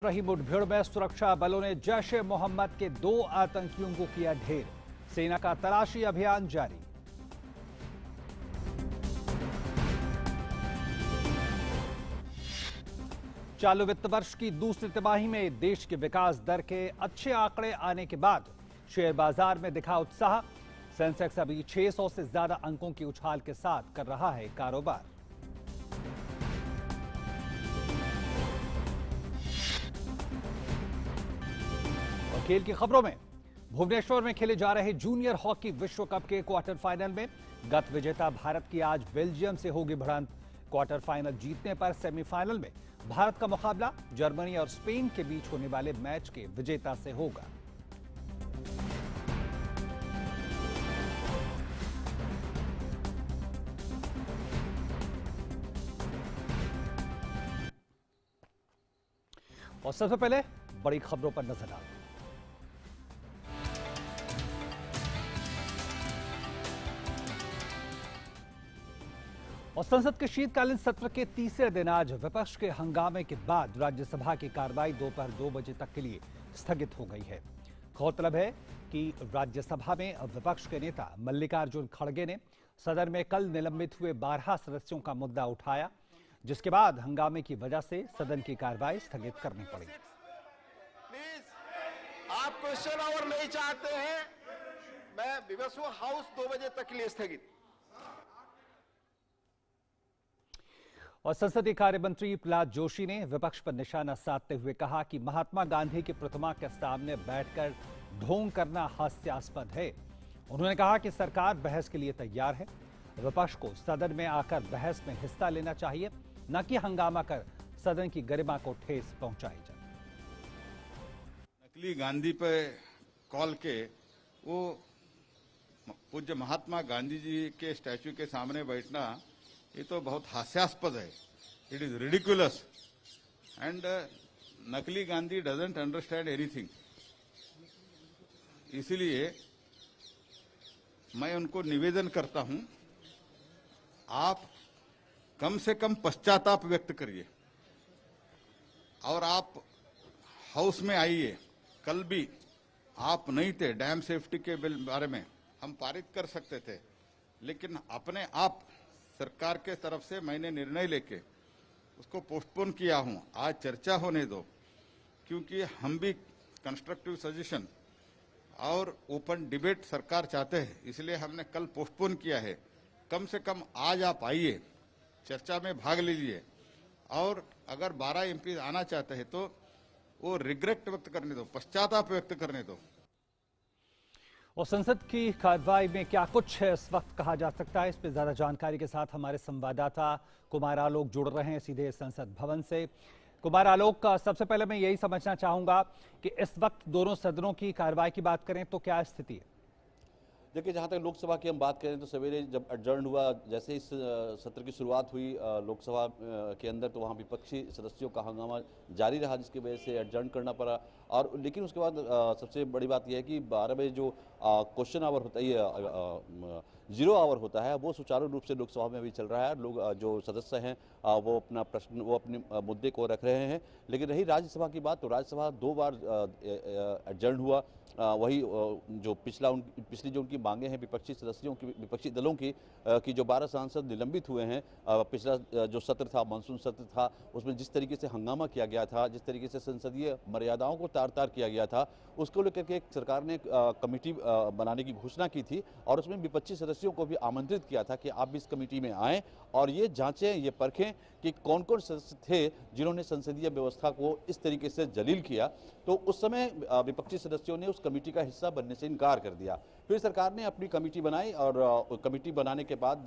रही मुठभेड़ में सुरक्षा बलों ने जैश ए मोहम्मद के 2 आतंकियों को किया ढेर। सेना का तलाशी अभियान जारी। चालू वित्त वर्ष की दूसरी तिमाही में देश के विकास दर के अच्छे आंकड़े आने के बाद शेयर बाजार में दिखा उत्साह। सेंसेक्स अभी 600 से ज्यादा अंकों की उछाल के साथ कर रहा है कारोबार। खेल की खबरों में भुवनेश्वर में खेले जा रहे जूनियर हॉकी विश्व कप के क्वार्टर फाइनल में गत विजेता भारत की आज बेल्जियम से होगी भिड़ंत। क्वार्टर फाइनल जीतने पर सेमीफाइनल में भारत का मुकाबला जर्मनी और स्पेन के बीच होने वाले मैच के विजेता से होगा। और सबसे पहले बड़ी खबरों पर नजर डालते हैं। और संसद के शीतकालीन सत्र के तीसरे दिन आज विपक्ष के हंगामे के बाद राज्यसभा की कार्रवाई दोपहर 2 बजे तक के लिए स्थगित हो गई है। गौरतलब है कि राज्यसभा में विपक्ष के नेता मल्लिकार्जुन खड़गे ने सदन में कल निलंबित हुए 12 सदस्यों का मुद्दा उठाया, जिसके बाद हंगामे की वजह से सदन की कार्रवाई स्थगित करनी पड़ी। प्लीज, आप क्वेश्चन आवर नहीं चाहते हैं, मैं विवश हूं। हाउस 2 बजे तक के लिए स्थगित। और संसदीय कार्य मंत्री प्रहलाद जोशी ने विपक्ष पर निशाना साधते हुए कहा कि महात्मा गांधी की प्रतिमा के सामने बैठकर ढोंग करना हास्यास्पद है। उन्होंने कहा कि सरकार बहस के लिए तैयार है। विपक्ष को सदन में आकर बहस में हिस्सा लेना चाहिए, न कि हंगामा कर सदन की गरिमा को ठेस पहुंचाई जाए। नकली गांधी पे कॉल के वो पूज्य महात्मा गांधी जी के स्टैच्यू के सामने बैठना, ये तो बहुत हास्यास्पद है। इट इज रिडिकुलस एंड नकली गांधी डजंट अंडरस्टैंड एनीथिंग। इसलिए मैं उनको निवेदन करता हूं, आप कम से कम पश्चाताप व्यक्त करिए और आप हाउस में आइए। कल भी आप नहीं थे, डैम सेफ्टी के बिल बारे में हम पारित कर सकते थे, लेकिन अपने आप सरकार के तरफ से मैंने निर्णय लेके उसको पोस्टपोन किया हूं। आज चर्चा होने दो, क्योंकि हम भी कंस्ट्रक्टिव सजेशन और ओपन डिबेट सरकार चाहते हैं, इसलिए हमने कल पोस्टपोन किया है। कम से कम आज आप आइए, चर्चा में भाग लीजिए, और अगर 12 एमपी आना चाहते हैं तो वो रिग्रेट व्यक्त करने दो, पश्चाताप व्यक्त करने दो। और संसद की कार्रवाई में क्या कुछ इस वक्त कहा जा सकता है, इस पर ज्यादा जानकारी के साथ हमारे संवाददाता कुमार आलोक जुड़ रहे हैं सीधे संसद भवन से। कुमार आलोक, सबसे पहले मैं यही समझना चाहूंगा कि इस वक्त दोनों सदनों की कार्रवाई की बात करें तो क्या स्थिति है? देखिए, जहाँ तक लोकसभा की हम बात करें तो सवेरे जब एडजर्न हुआ, जैसे इस सत्र की शुरुआत हुई लोकसभा के अंदर, तो वहाँ विपक्षी सदस्यों का हंगामा जारी रहा, जिसकी वजह से एडजर्न करना पड़ा। और लेकिन उसके बाद सबसे बड़ी बात यह है कि 12 बजे जो क्वेश्चन आवर होता है, जीरो आवर होता है, वो सुचारू रूप से लोकसभा में भी चल रहा है। लोग जो सदस्य हैं वो अपना प्रश्न, वो अपने मुद्दे को रख रहे हैं। लेकिन रही राज्यसभा की बात, तो राज्यसभा 2 बार एडजर्न हुआ। वही जो पिछली जो उनकी मांगे हैं विपक्षी सदस्यों की, विपक्षी दलों की, जो 12 सांसद निलंबित हुए हैं, पिछला जो सत्र था, मानसून सत्र था, उसमें जिस तरीके से हंगामा किया गया था, जिस तरीके से संसदीय मर्यादाओं को तार तार किया गया था, उसको लेकर के सरकार ने कमेटी बनाने की घोषणा की थी और उसमें विपक्षी सदस्यों को भी आमंत्रित किया था कि आप भी इस कमेटी में आएं और ये जांचें, ये परखें कि कौन कौन सदस्य थे जिन्होंने संसदीय व्यवस्था को इस तरीके से जलील किया। तो उस समय विपक्षी सदस्यों ने उस कमेटी का हिस्सा बनने से इनकार कर दिया। फिर सरकार ने अपनी कमेटी बनाई और कमेटी बनाने के बाद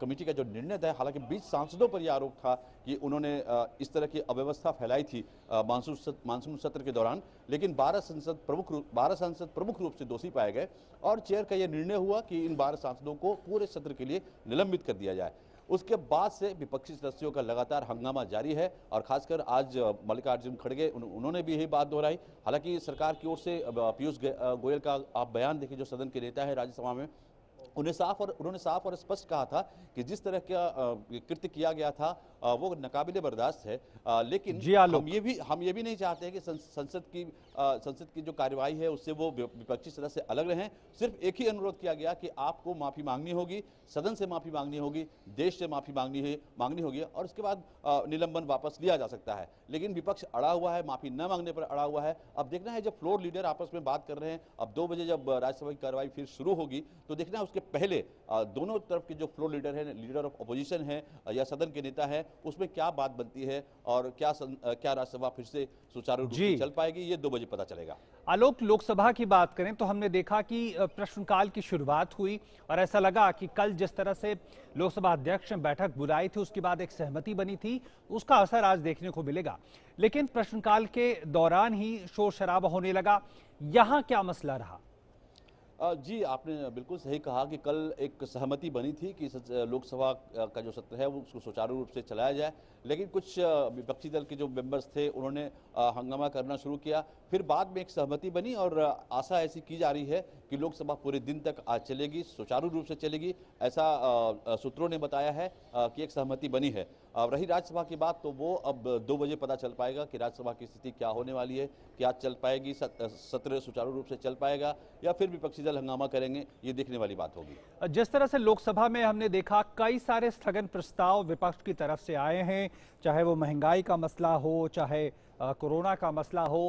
कमेटी का जो निर्णय था, हालांकि 20 सांसदों पर यह आरोप था कि उन्होंने इस तरह की अव्यवस्था फैलाई थी मानसून सत्र के दौरान, लेकिन 12 सांसद प्रमुख रूप से दोषी पाए गए और चेयर का यह निर्णय हुआ कि इन 12 सांसदों को पूरे सत्र के लिए निलंबित कर दिया जाए। उसके बाद से विपक्षी सदस्यों का लगातार हंगामा जारी है और खासकर आज मल्लिकार्जुन खड़गे उन्होंने भी यही बात दोहराई। हालांकि सरकार की ओर से पीयूष गोयल का आप बयान देखिए, जो सदन के नेता है राज्यसभा में, उन्होंने साफ और स्पष्ट कहा था कि जिस तरह का कृत्य किया गया था वो नाकाबिले बर्दाश्त है। लेकिन जी आलोक। हम ये भी नहीं चाहते हैं कि संसद की जो कार्यवाही है उससे वो विपक्षी सदस्य अलग रहें। सिर्फ एक ही अनुरोध किया गया कि आपको माफी मांगनी होगी, सदन से माफी मांगनी होगी, देश से माफी मांगनी होगी और उसके बाद निलंबन वापस लिया जा सकता है। लेकिन विपक्ष अड़ा हुआ है, माफी न मांगने पर अड़ा हुआ है। अब देखना है जब फ्लोर लीडर आपस में बात कर रहे हैं, अब 2 बजे जब राज्यसभा की कार्रवाई फिर शुरू होगी तो देखना है उसके पहले दोनों तरफ के जो फ्लोर लीडर है, लीडर ऑफ अपोजिशन है या सदन के नेता है, उसमें क्या बात बनती है और क्या राज्यसभा फिर से सुचारू रूप से चल पाएगी, ये 2 बजे पता चलेगा। आलोक, लोकसभा की बात करें तो हमने देखा कि प्रश्नकाल की शुरुआत हुई और ऐसा लगा कि कल जिस तरह से लोकसभा अध्यक्ष ने बैठक बुलाई थी उसके बाद एक सहमति बनी थी, उसका असर आज देखने को मिलेगा। लेकिन प्रश्नकाल के दौरान ही शोर शराबा होने लगा, यहां क्या मसला रहा? जी, आपने बिल्कुल सही कहा कि कल एक सहमति बनी थी कि लोकसभा का जो सत्र है वो उसको सुचारू रूप से चलाया जाए। लेकिन कुछ विपक्षी दल के जो मेंबर्स थे उन्होंने हंगामा करना शुरू किया। फिर बाद में एक सहमति बनी और आशा ऐसी की जा रही है कि लोकसभा पूरे दिन तक आज चलेगी, सुचारू रूप से चलेगी। ऐसा सूत्रों ने बताया है कि एक सहमति बनी है। रही राज्यसभा की बात तो वो अब 2 बजे पता चल पाएगा कि राज्यसभा की स्थिति क्या होने वाली है, क्या चल पाएगी, सत्र सुचारू रूप से चल पाएगा या फिर विपक्षी दल हंगामा करेंगे, ये देखने वाली बात होगी। जिस तरह से लोकसभा में हमने देखा कई सारे स्थगन प्रस्ताव विपक्ष की तरफ से आए हैं, चाहे वो महंगाई का मसला हो, चाहे कोरोना का मसला हो,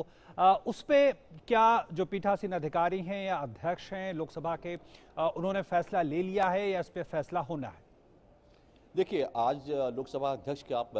उस पे क्या जो पीठासीन अधिकारी हैं या अध्यक्ष हैं लोकसभा के, उन्होंने फैसला ले लिया है या इस पे फैसला होना है? देखिए, आज लोकसभा अध्यक्ष के आप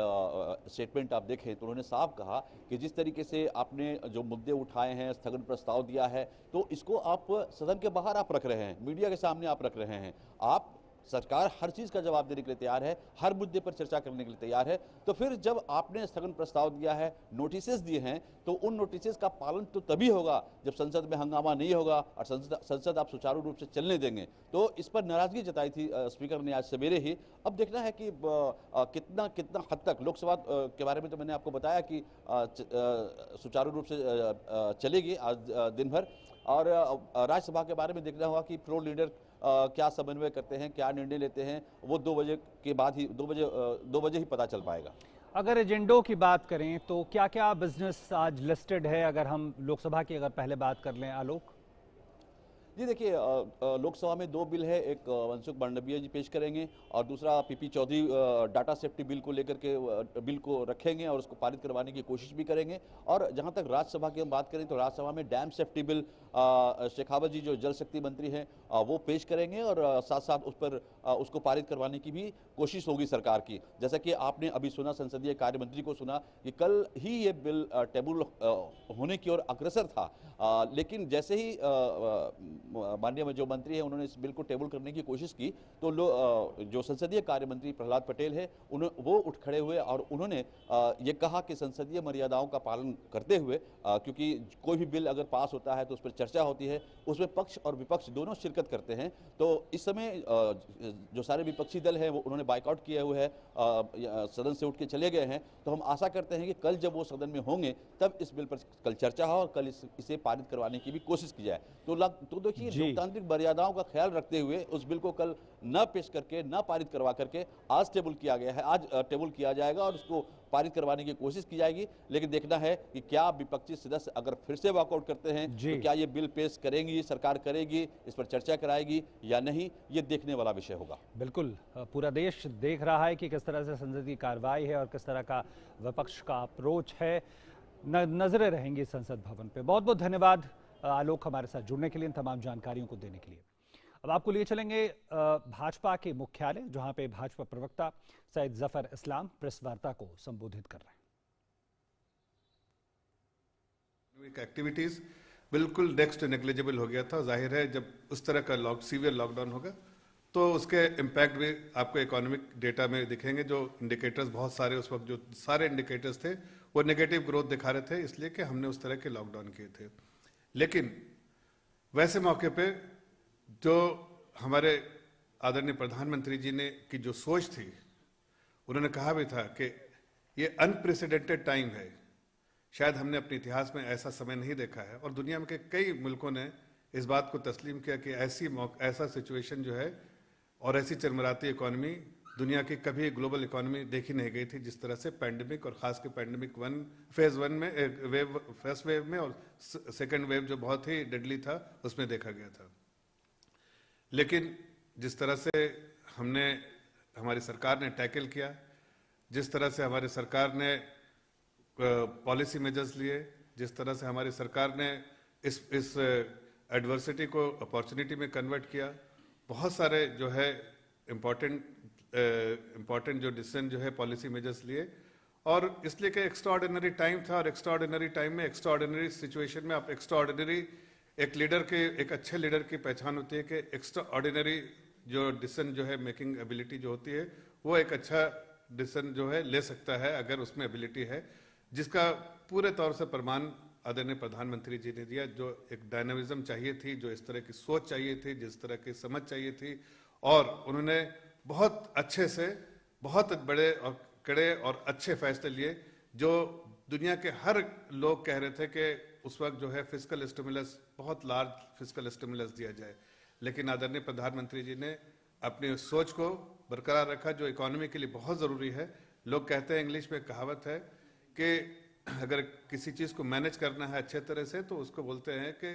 स्टेटमेंट आप देखें तो उन्होंने साफ कहा कि जिस तरीके से आपने जो मुद्दे उठाए हैं, स्थगन प्रस्ताव दिया है, तो इसको आप सदन के बाहर आप रख रहे हैं, मीडिया के सामने आप रख रहे हैं। आप सरकार हर चीज का जवाब देने के लिए तैयार है, हर मुद्दे पर चर्चा करने के लिए तैयार है। तो फिर जब आपने स्थगन प्रस्ताव दिया है, नोटिसेस दिए हैं, तो उन नोटिसेस का पालन तो तभी होगा जब संसद में हंगामा नहीं होगा और संसद आप सुचारू रूप से चलने देंगे। तो इस पर नाराजगी जताई थी स्पीकर ने आज सवेरे ही। अब देखना है कि कितना हद तक लोकसभा के बारे में तो मैंने आपको बताया कि सुचारू रूप से चलेगी आज दिन भर, और राज्यसभा के बारे में देखना होगा कि फ्लोर लीडर क्या समन्वय करते हैं, क्या निर्णय लेते हैं, वो 2 बजे के बाद ही 2 बजे ही पता चल पाएगा। अगर एजेंडों की बात करें तो क्या क्या बिजनेस आज लिस्टेड है, अगर हम लोकसभा की अगर पहले बात कर लें आलोक? जी देखिए, लोकसभा में 2 बिल है, एक मनसुख मांडविया जी पेश करेंगे और दूसरा PP Chaudhary data safety bill को लेकर के बिल को रखेंगे और उसको पारित करवाने की कोशिश भी करेंगे। और जहां तक राज्यसभा की हम बात करें तो राज्यसभा में डैम सेफ्टी बिल शेखावत जी जो जल शक्ति मंत्री हैं वो पेश करेंगे और साथ साथ उस पर उसको पारित करवाने की भी कोशिश होगी सरकार की। जैसा कि आपने अभी सुना, संसदीय कार्य मंत्री को सुना कि कल ही ये बिल टेबल होने की ओर अग्रसर था, लेकिन जैसे ही माननीय जो मंत्री हैं उन्होंने इस बिल को टेबल करने की कोशिश की तो जो संसदीय कार्य मंत्री प्रहलाद पटेल है वो उठ खड़े हुए और उन्होंने ये कहा कि संसदीय मर्यादाओं का पालन करते हुए, क्योंकि कोई भी बिल अगर पास होता है तो उस पर चर्चा होती है, उसमें पक्ष और विपक्ष दोनों शिरकत करते हैं। तो इस समय जो सारे विपक्षी दल हैं वो उन्होंने बाइकआउट किए हुए हैं, सदन से उठ के चले गए हैं। तो हम आशा करते हैं कि कल जब वो सदन में होंगे तब इस बिल पर कल चर्चा हो और कल इसे पारित करवाने की भी कोशिश की जाए। तो देखिए, लोकतांत्रिक मर्यादाओं का ख्याल रखते हुए उस बिल को कल न पेश करके, न पारित करवा करके आज टेबल किया गया है, आज टेबल किया जाएगा और उसको पारित करवाने की कोशिश की जाएगी। लेकिन देखना है कि क्या विपक्षी सदस्य अगर फिर से वॉकआउट करते हैं तो क्या ये बिल पेश करेंगी, सरकार करेगी, इस पर चर्चा कराएगी या नहीं, ये देखने वाला विषय होगा। बिल्कुल, पूरा देश देख रहा है कि किस तरह से संसद की कार्रवाई है और किस तरह का विपक्ष का अप्रोच है। नजरें रहेंगी संसद भवन पे। बहुत बहुत धन्यवाद आलोक, हमारे साथ जुड़ने के लिए, इन तमाम जानकारियों को देने के लिए। अब आपको लिए चलेंगे भाजपा के मुख्यालय, जहां पे भाजपा प्रवक्ता सैयद जफर इस्लाम प्रेस वार्ता को संबोधित कर रहे हैं। एक्टिविटीज बिल्कुल नेक्स्ट नेग्लिजिबल हो गया था। जाहिर है जब उस तरह का सीवियर लॉकडाउन होगा तो उसके इम्पैक्ट भी आपको इकोनॉमिक डेटा में दिखेंगे। जो इंडिकेटर्स बहुत सारे उस वक्त जो सारे इंडिकेटर्स थे वो नेगेटिव ग्रोथ दिखा रहे थे, इसलिए कि हमने उस तरह के लॉकडाउन किए थे। लेकिन वैसे मौके पे जो हमारे आदरणीय प्रधानमंत्री जी ने की जो सोच थी, उन्होंने कहा भी था कि ये अनप्रेसिडेंटेड टाइम है, शायद हमने अपने इतिहास में ऐसा समय नहीं देखा है और दुनिया में के कई मुल्कों ने इस बात को तस्लीम किया कि ऐसा सिचुएशन जो है और ऐसी चरमराती इकोनॉमी दुनिया की कभी ग्लोबल इकोनॉमी देखी नहीं गई थी, जिस तरह से पैंडेमिक और खास के पैंडेमिक फेज वन में फर्स्ट वेव में और सेकेंड वेव जो बहुत ही डेडली था उसमें देखा गया था। लेकिन जिस तरह से हमारी सरकार ने टैकल किया, जिस तरह से हमारी सरकार ने पॉलिसी मेजर्स लिए, जिस तरह से हमारी सरकार ने इस एडवर्सिटी को अपॉर्चुनिटी में कन्वर्ट किया, बहुत सारे जो है इम्पोर्टेंट जो डिसीजन जो है पॉलिसी मेजर्स लिए, और इसलिए कि एक्स्ट्राऑर्डिनरी टाइम था और एक्स्ट्राऑर्डिनरी टाइम में एक्स्ट्राऑर्डिनरी सिचुएशन में आप एक्स्ट्राऑर्डिनरी एक अच्छे लीडर की पहचान होती है कि एक्स्ट्राऑर्डिनरी जो डिसीजन जो है मेकिंग एबिलिटी जो होती है वो एक अच्छा डिसीजन जो है ले सकता है अगर उसमें एबिलिटी है, जिसका पूरे तौर से प्रमाण आदरणीय प्रधानमंत्री जी ने दिया। जो एक डायनामिज्म चाहिए थी, जो इस तरह की सोच चाहिए थी, जिस तरह की समझ चाहिए थी, और उन्होंने बहुत अच्छे से बहुत बड़े और कड़े और अच्छे फैसले लिए जो दुनिया के हर लोग कह रहे थे कि उस वक्त जो है फिस्कल स्टिमुलस, बहुत लार्ज फिस्कल स्टिमुलस दिया जाए, लेकिन आदरणीय प्रधानमंत्री जी ने अपनी सोच को बरकरार रखा जो इकोनॉमी के लिए बहुत ज़रूरी है। लोग कहते हैं, इंग्लिश में कहावत है कि अगर किसी चीज़ को मैनेज करना है अच्छे तरह से तो उसको बोलते हैं कि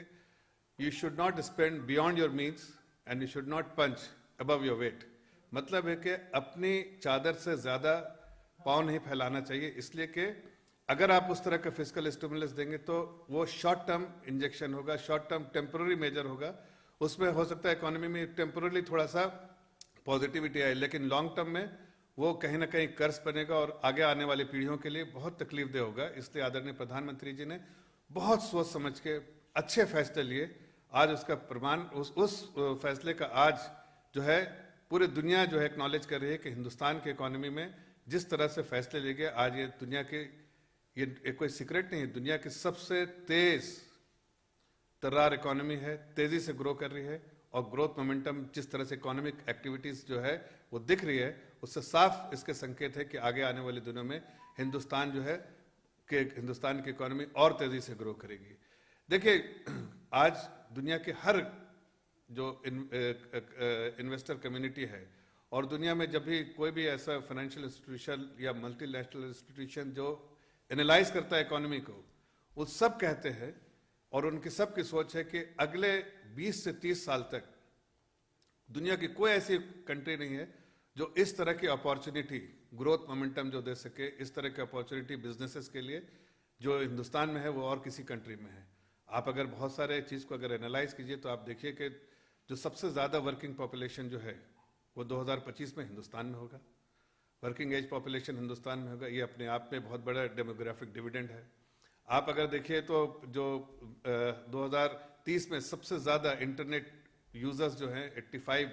you should not spend beyond your means and you should not punch above your weight. मतलब है कि अपनी चादर से ज़्यादा पाँव नहीं फैलाना चाहिए, इसलिए कि अगर आप उस तरह का फिस्कल स्टिमुलस देंगे तो वो शॉर्ट टर्म इंजेक्शन होगा, शॉर्ट टर्म टेम्पररी मेजर होगा, उसमें हो सकता है इकोनॉमी में टेम्पररी थोड़ा सा पॉजिटिविटी आए, लेकिन लॉन्ग टर्म में वो कहीं ना कहीं कर्ज बनेगा और आगे आने वाली पीढ़ियों के लिए बहुत तकलीफदेह होगा। इसलिए आदरणीय प्रधानमंत्री जी ने बहुत सोच समझ के अच्छे फैसले लिए। आज उसका प्रमाण उस फैसले का आज जो है पूरी दुनिया जो है एक्नॉलेज कर रही है कि हिंदुस्तान की इकोनॉमी में जिस तरह से फैसले लिए गए, आज ये दुनिया के ये कोई सीक्रेट नहीं है, दुनिया की सबसे तेज तर्रार इकोनॉमी है, तेजी से ग्रो कर रही है, और ग्रोथ मोमेंटम जिस तरह से इकोनॉमिक एक्टिविटीज जो है वो दिख रही है, उससे साफ इसके संकेत है कि आगे आने वाले दिनों में हिंदुस्तान जो है कि हिंदुस्तान की इकोनॉमी और तेजी से ग्रो करेगी। देखिए, आज दुनिया के हर जो इन्वेस्टर कम्युनिटी है और दुनिया में जब भी कोई भी ऐसा फाइनेंशियल इंस्टीट्यूशन या मल्टीनेशनल इंस्टीट्यूशन जो एनालाइज करता है इकोनॉमी को, वो सब कहते हैं और उनकी सबकी सोच है कि अगले 20 से 30 साल तक दुनिया की कोई ऐसी कंट्री नहीं है जो इस तरह की अपॉर्चुनिटी, ग्रोथ मोमेंटम जो दे सके, इस तरह की अपॉर्चुनिटी बिजनेसेस के लिए जो हिंदुस्तान में है वो और किसी कंट्री में है। आप अगर बहुत सारे चीज़ को अगर एनालाइज कीजिए तो आप देखिए कि जो सबसे ज़्यादा वर्किंग पॉपुलेशन जो है वो 2025 में हिंदुस्तान में होगा, वर्किंग एज पॉपुलेशन हिंदुस्तान में होगा। ये अपने आप में बहुत बड़ा डेमोग्राफिक डिविडेंड है। आप अगर देखिए तो जो 2030 में सबसे ज़्यादा इंटरनेट यूजर्स जो हैं 850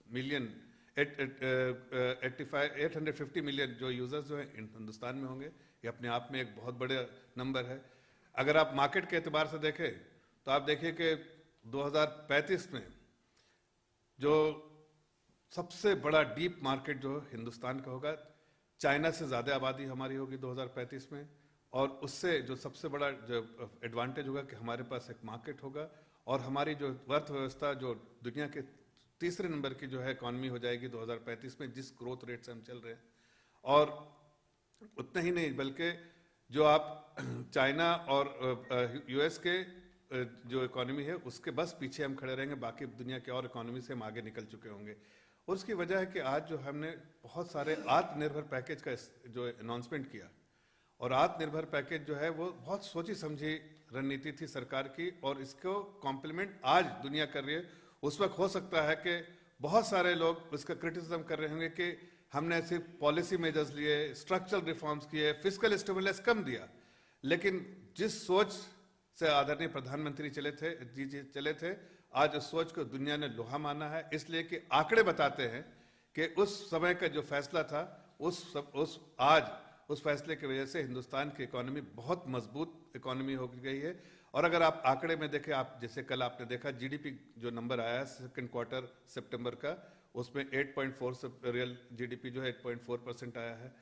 मिलियन जो यूजर्स जो हैं हिंदुस्तान में होंगे। ये अपने आप में एक बहुत बड़े नंबर है। अगर आप मार्केट के एतबार से देखें तो आप देखिए कि 2035 में जो सबसे बड़ा डीप मार्केट जो हिंदुस्तान का होगा, चाइना से ज़्यादा आबादी हमारी होगी 2035 में, और उससे जो सबसे बड़ा जो एडवांटेज होगा कि हमारे पास एक मार्केट होगा और हमारी जो अर्थव्यवस्था जो दुनिया के तीसरे नंबर की जो है इकॉनमी हो जाएगी 2035 में, जिस ग्रोथ रेट से हम चल रहे हैं। और उतना ही नहीं बल्कि जो आप चाइना और यूएस के जो इकॉनमी है उसके बस पीछे हम खड़े रहेंगे, बाकी दुनिया के और इकॉनमी से हम आगे निकल चुके होंगे। और उसकी वजह है कि आज जो हमने बहुत सारे आत्मनिर्भर पैकेज का जो अनाउंसमेंट किया, और आत्मनिर्भर पैकेज जो है वो बहुत सोची समझी रणनीति थी सरकार की, और इसको कॉम्प्लीमेंट आज दुनिया कर रही है। उस वक्त हो सकता है कि बहुत सारे लोग उसका क्रिटिसिज्म कर रहे होंगे कि हमने सिर्फ पॉलिसी मेजर्स लिए, स्ट्रक्चरल रिफॉर्म्स किए, फिस्कल स्टिमुलस कम दिया, लेकिन जिस सोच से आदरणीय प्रधानमंत्री चले थे आज उस सोच को दुनिया ने लोहा माना है। इसलिए कि आंकड़े बताते हैं कि उस समय का जो फैसला था आज उस फैसले की वजह से हिंदुस्तान की इकोनॉमी बहुत मजबूत इकोनॉमी हो गई है। और अगर आप आंकड़े में देखें, आप जैसे कल आपने देखा जीडीपी जो नंबर आया है सेकंड क्वार्टर सितंबर का, उसमें 8.4 से रियल जीडीपी जो है 8.4% आया है।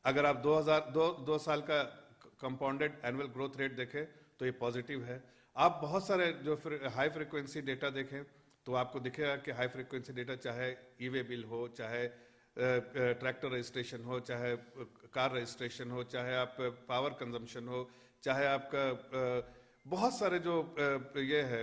अगर आप 2 साल का कंपाउंडेड एनुअल ग्रोथ रेट देखें तो ये पॉजिटिव है। आप बहुत सारे जो हाई फ्रिक्वेंसी डेटा देखें तो आपको दिखेगा कि हाई फ्रिक्वेंसी डेटा चाहे ई-वे बिल हो, चाहे ट्रैक्टर रजिस्ट्रेशन हो, चाहे कार रजिस्ट्रेशन हो, चाहे आप पावर कंजम्पशन हो, चाहे आपका बहुत सारे जो ये है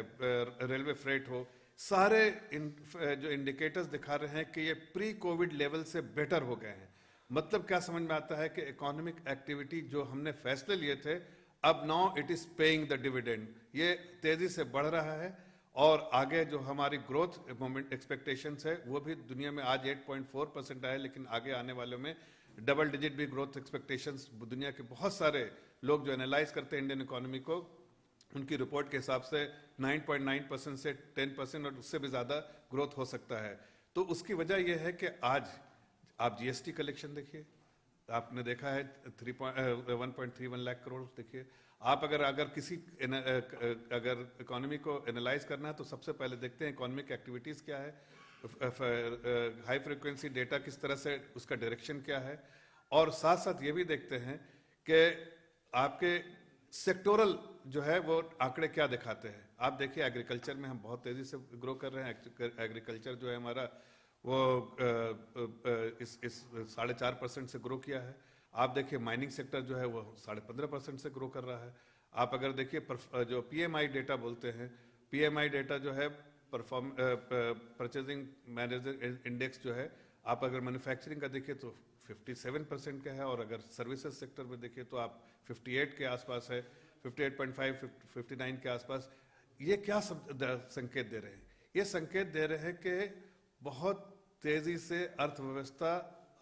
रेलवे फ्रेट हो, सारे जो इंडिकेटर्स दिखा रहे हैं कि ये प्री कोविड लेवल से बेटर हो गए हैं। मतलब क्या समझ में आता है कि इकोनॉमिक एक्टिविटी जो हमने फैसले लिए थे, अब now it is paying the dividend, ये तेजी से बढ़ रहा है। और आगे जो हमारी ग्रोथ मोमेंट एक्सपेक्टेशंस है वो भी दुनिया में आज 8.4% आए, लेकिन आगे आने वालों में डबल डिजिट भी ग्रोथ एक्सपेक्टेशंस दुनिया के बहुत सारे लोग जो एनालाइज करते हैं इंडियन इकोनॉमी को, उनकी रिपोर्ट के हिसाब से 9.9% से 10% और उससे भी ज़्यादा ग्रोथ हो सकता है। तो उसकी वजह यह है कि आज आप जीएसटी कलेक्शन देखिए, आपने देखा है 1.31 लाख करोड़ देखिए। आप अगर किसी अगर इकोनॉमी को एनालाइज करना है तो सबसे पहले देखते हैं इकोनॉमिक एक्टिविटीज़ क्या है, हाई फ्रिक्वेंसी डेटा किस तरह से उसका डायरेक्शन क्या है, और साथ साथ ये भी देखते हैं कि आपके सेक्टोरल जो है वो आंकड़े क्या दिखाते हैं। आप देखिए एग्रीकल्चर में हम बहुत तेज़ी से ग्रो कर रहे हैं। एग्रीकल्चर जो है हमारा वो इस 4.5% से ग्रो किया है। आप देखिए माइनिंग सेक्टर जो है वो 15.5% से ग्रो कर रहा है। आप अगर देखिए जो पीएमआई डेटा बोलते हैं, पीएमआई डेटा जो है परचेजिंग मैनेजर इंडेक्स जो है, आप अगर मैन्युफैक्चरिंग का देखिए तो 57% का है, और अगर सर्विसेज सेक्टर में देखिए तो आप 58 के आसपास है, 58.5 59 के आसपास। ये क्या संकेत दे रहे हैं? ये संकेत दे रहे हैं कि बहुत तेजी से अर्थव्यवस्था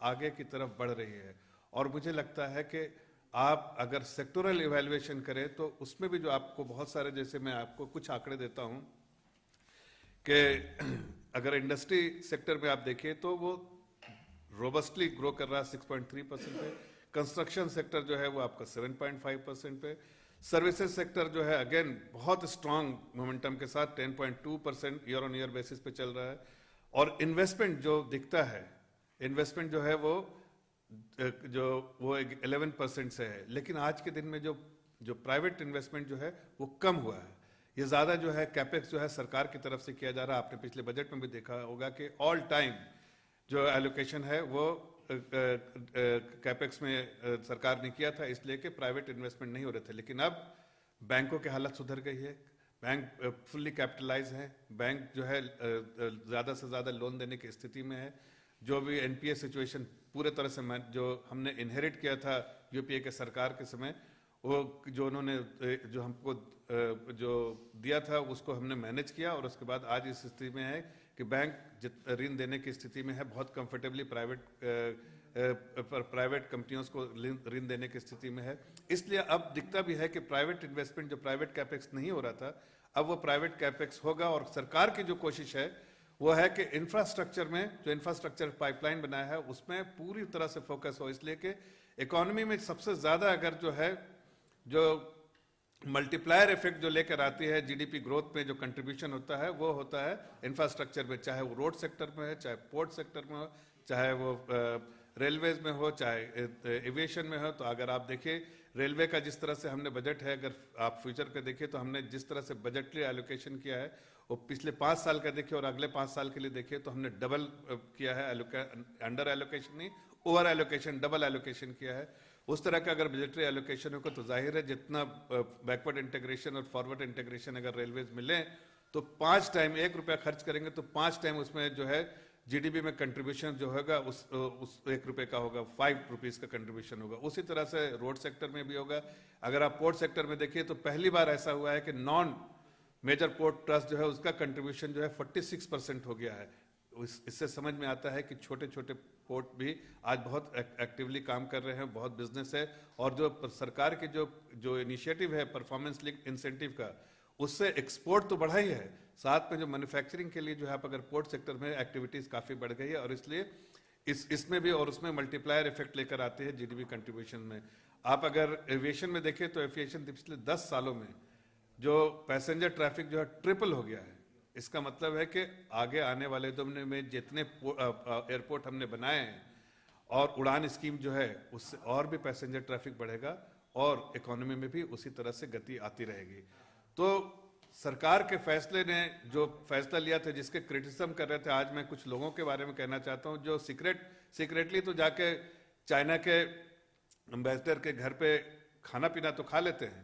आगे की तरफ बढ़ रही है। और मुझे लगता है कि आप अगर सेक्टोरल इवैल्यूएशन करें तो उसमें भी जो आपको बहुत सारे, जैसे मैं आपको कुछ आंकड़े देता हूं कि अगर इंडस्ट्री सेक्टर में आप देखिए तो वो रोबस्टली ग्रो कर रहा है 6.3% पे, कंस्ट्रक्शन सेक्टर जो है वो आपका 7.5% पे, सर्विसेज सेक्टर जो है अगेन बहुत स्ट्रांग मोमेंटम के साथ 10.2% ईयर ऑन ईयर बेसिस पे चल रहा है। और इन्वेस्टमेंट जो दिखता है, इन्वेस्टमेंट जो है वो 11% से है, लेकिन आज के दिन में जो प्राइवेट इन्वेस्टमेंट जो है वो कम हुआ है। ये ज़्यादा जो है कैपेक्स जो है सरकार की तरफ से किया जा रहा है। आपने पिछले बजट में भी देखा होगा कि ऑल टाइम जो एलोकेशन है वो कैपेक्स में सरकार ने किया था, इसलिए कि प्राइवेट इन्वेस्टमेंट नहीं हो रहे थे। लेकिन अब बैंकों की हालत सुधर गई है, बैंक फुल्ली कैपिटलाइज है, बैंक जो है ज़्यादा से ज़्यादा लोन देने की स्थिति में है। जो भी एनपीए सिचुएशन पूरे तरह से जो हमने इनहेरिट किया था यूपीए के सरकार के समय, वो जो उन्होंने जो हमको जो दिया था उसको हमने मैनेज किया, और उसके बाद आज इस स्थिति में है कि बैंक ऋण देने की स्थिति में है, बहुत कंफर्टेबली प्राइवेट कंपनियों को ऋण देने की स्थिति में है। इसलिए अब दिखता भी है कि प्राइवेट इन्वेस्टमेंट, जो प्राइवेट कैपेक्स नहीं हो रहा था, अब वो प्राइवेट कैपेक्स होगा। और सरकार की जो कोशिश है वो है कि इंफ्रास्ट्रक्चर में, जो इंफ्रास्ट्रक्चर पाइपलाइन बनाया है उसमें पूरी तरह से फोकस हो, इसलिए कि इकोनॉमी में सबसे ज्यादा अगर जो है जो मल्टीप्लायर इफेक्ट जो लेकर आती है जीडीपी ग्रोथ में, जो कंट्रीब्यूशन होता है वो होता है इंफ्रास्ट्रक्चर में, चाहे वो रोड सेक्टर में है, चाहे पोर्ट सेक्टर में हो, चाहे वो रेलवेज में हो, चाहे एविएशन में हो। तो अगर आप देखिए रेलवे का जिस तरह से हमने बजट है, अगर आप फ्यूचर का देखिए तो हमने जिस तरह से बजटरी एलोकेशन किया है वो पिछले 5 साल का देखिए और अगले 5 साल के लिए देखिए तो हमने डबल किया है, अंडर एलोकेशन नहीं, ओवर एलोकेशन, डबल एलोकेशन किया है। उस तरह का अगर बजटरी एलोकेशन होगा तो जाहिर है जितना बैकवर्ड इंटीग्रेशन और फॉरवर्ड इंटीग्रेशन अगर रेलवेज मिले तो 5 टाइम, 1 रुपया खर्च करेंगे तो 5 टाइम उसमें जो है जीडीपी में कंट्रीब्यूशन जो होगा उस 1 रुपये का होगा, 5 रुपीज़ का कंट्रीब्यूशन होगा। उसी तरह से रोड सेक्टर में भी होगा। अगर आप पोर्ट सेक्टर में देखिए तो पहली बार ऐसा हुआ है कि नॉन मेजर पोर्ट ट्रस्ट जो है उसका कंट्रीब्यूशन जो है 46% हो गया है। इससे समझ में आता है कि छोटे छोटे पोर्ट भी आज बहुत एक्टिवली काम कर रहे हैं, बहुत बिजनेस है। और जो सरकार की जो इनिशिएटिव है परफॉर्मेंस लिंक्ड इंसेंटिव का, उससे एक्सपोर्ट तो बढ़ा ही है, साथ में जो मैन्युफैक्चरिंग के लिए जो है आप अगर पोर्ट सेक्टर में एक्टिविटीज काफी बढ़ गई है, और इसलिए इसमें भी और उसमें मल्टीप्लायर इफेक्ट लेकर आते हैं जीडीपी कंट्रीब्यूशन में। आप अगर एविएशन में देखें तो एविएशन पिछले 10 सालों में जो पैसेंजर ट्रैफिक जो है ट्रिपल हो गया है। इसका मतलब है कि आगे आने वाले दिनों में जितने एयरपोर्ट हमने बनाए हैं और उड़ान स्कीम जो है उससे और भी पैसेंजर ट्रैफिक बढ़ेगा और इकोनॉमी में भी उसी तरह से गति आती रहेगी। तो सरकार के फैसले ने जो फैसला लिया था, जिसके क्रिटिसिज्म कर रहे थे, आज मैं कुछ लोगों के बारे में कहना चाहता हूं जो सीक्रेटली तो जाके चाइना के एम्बेसडर के घर पे खाना पीना तो खा लेते हैं,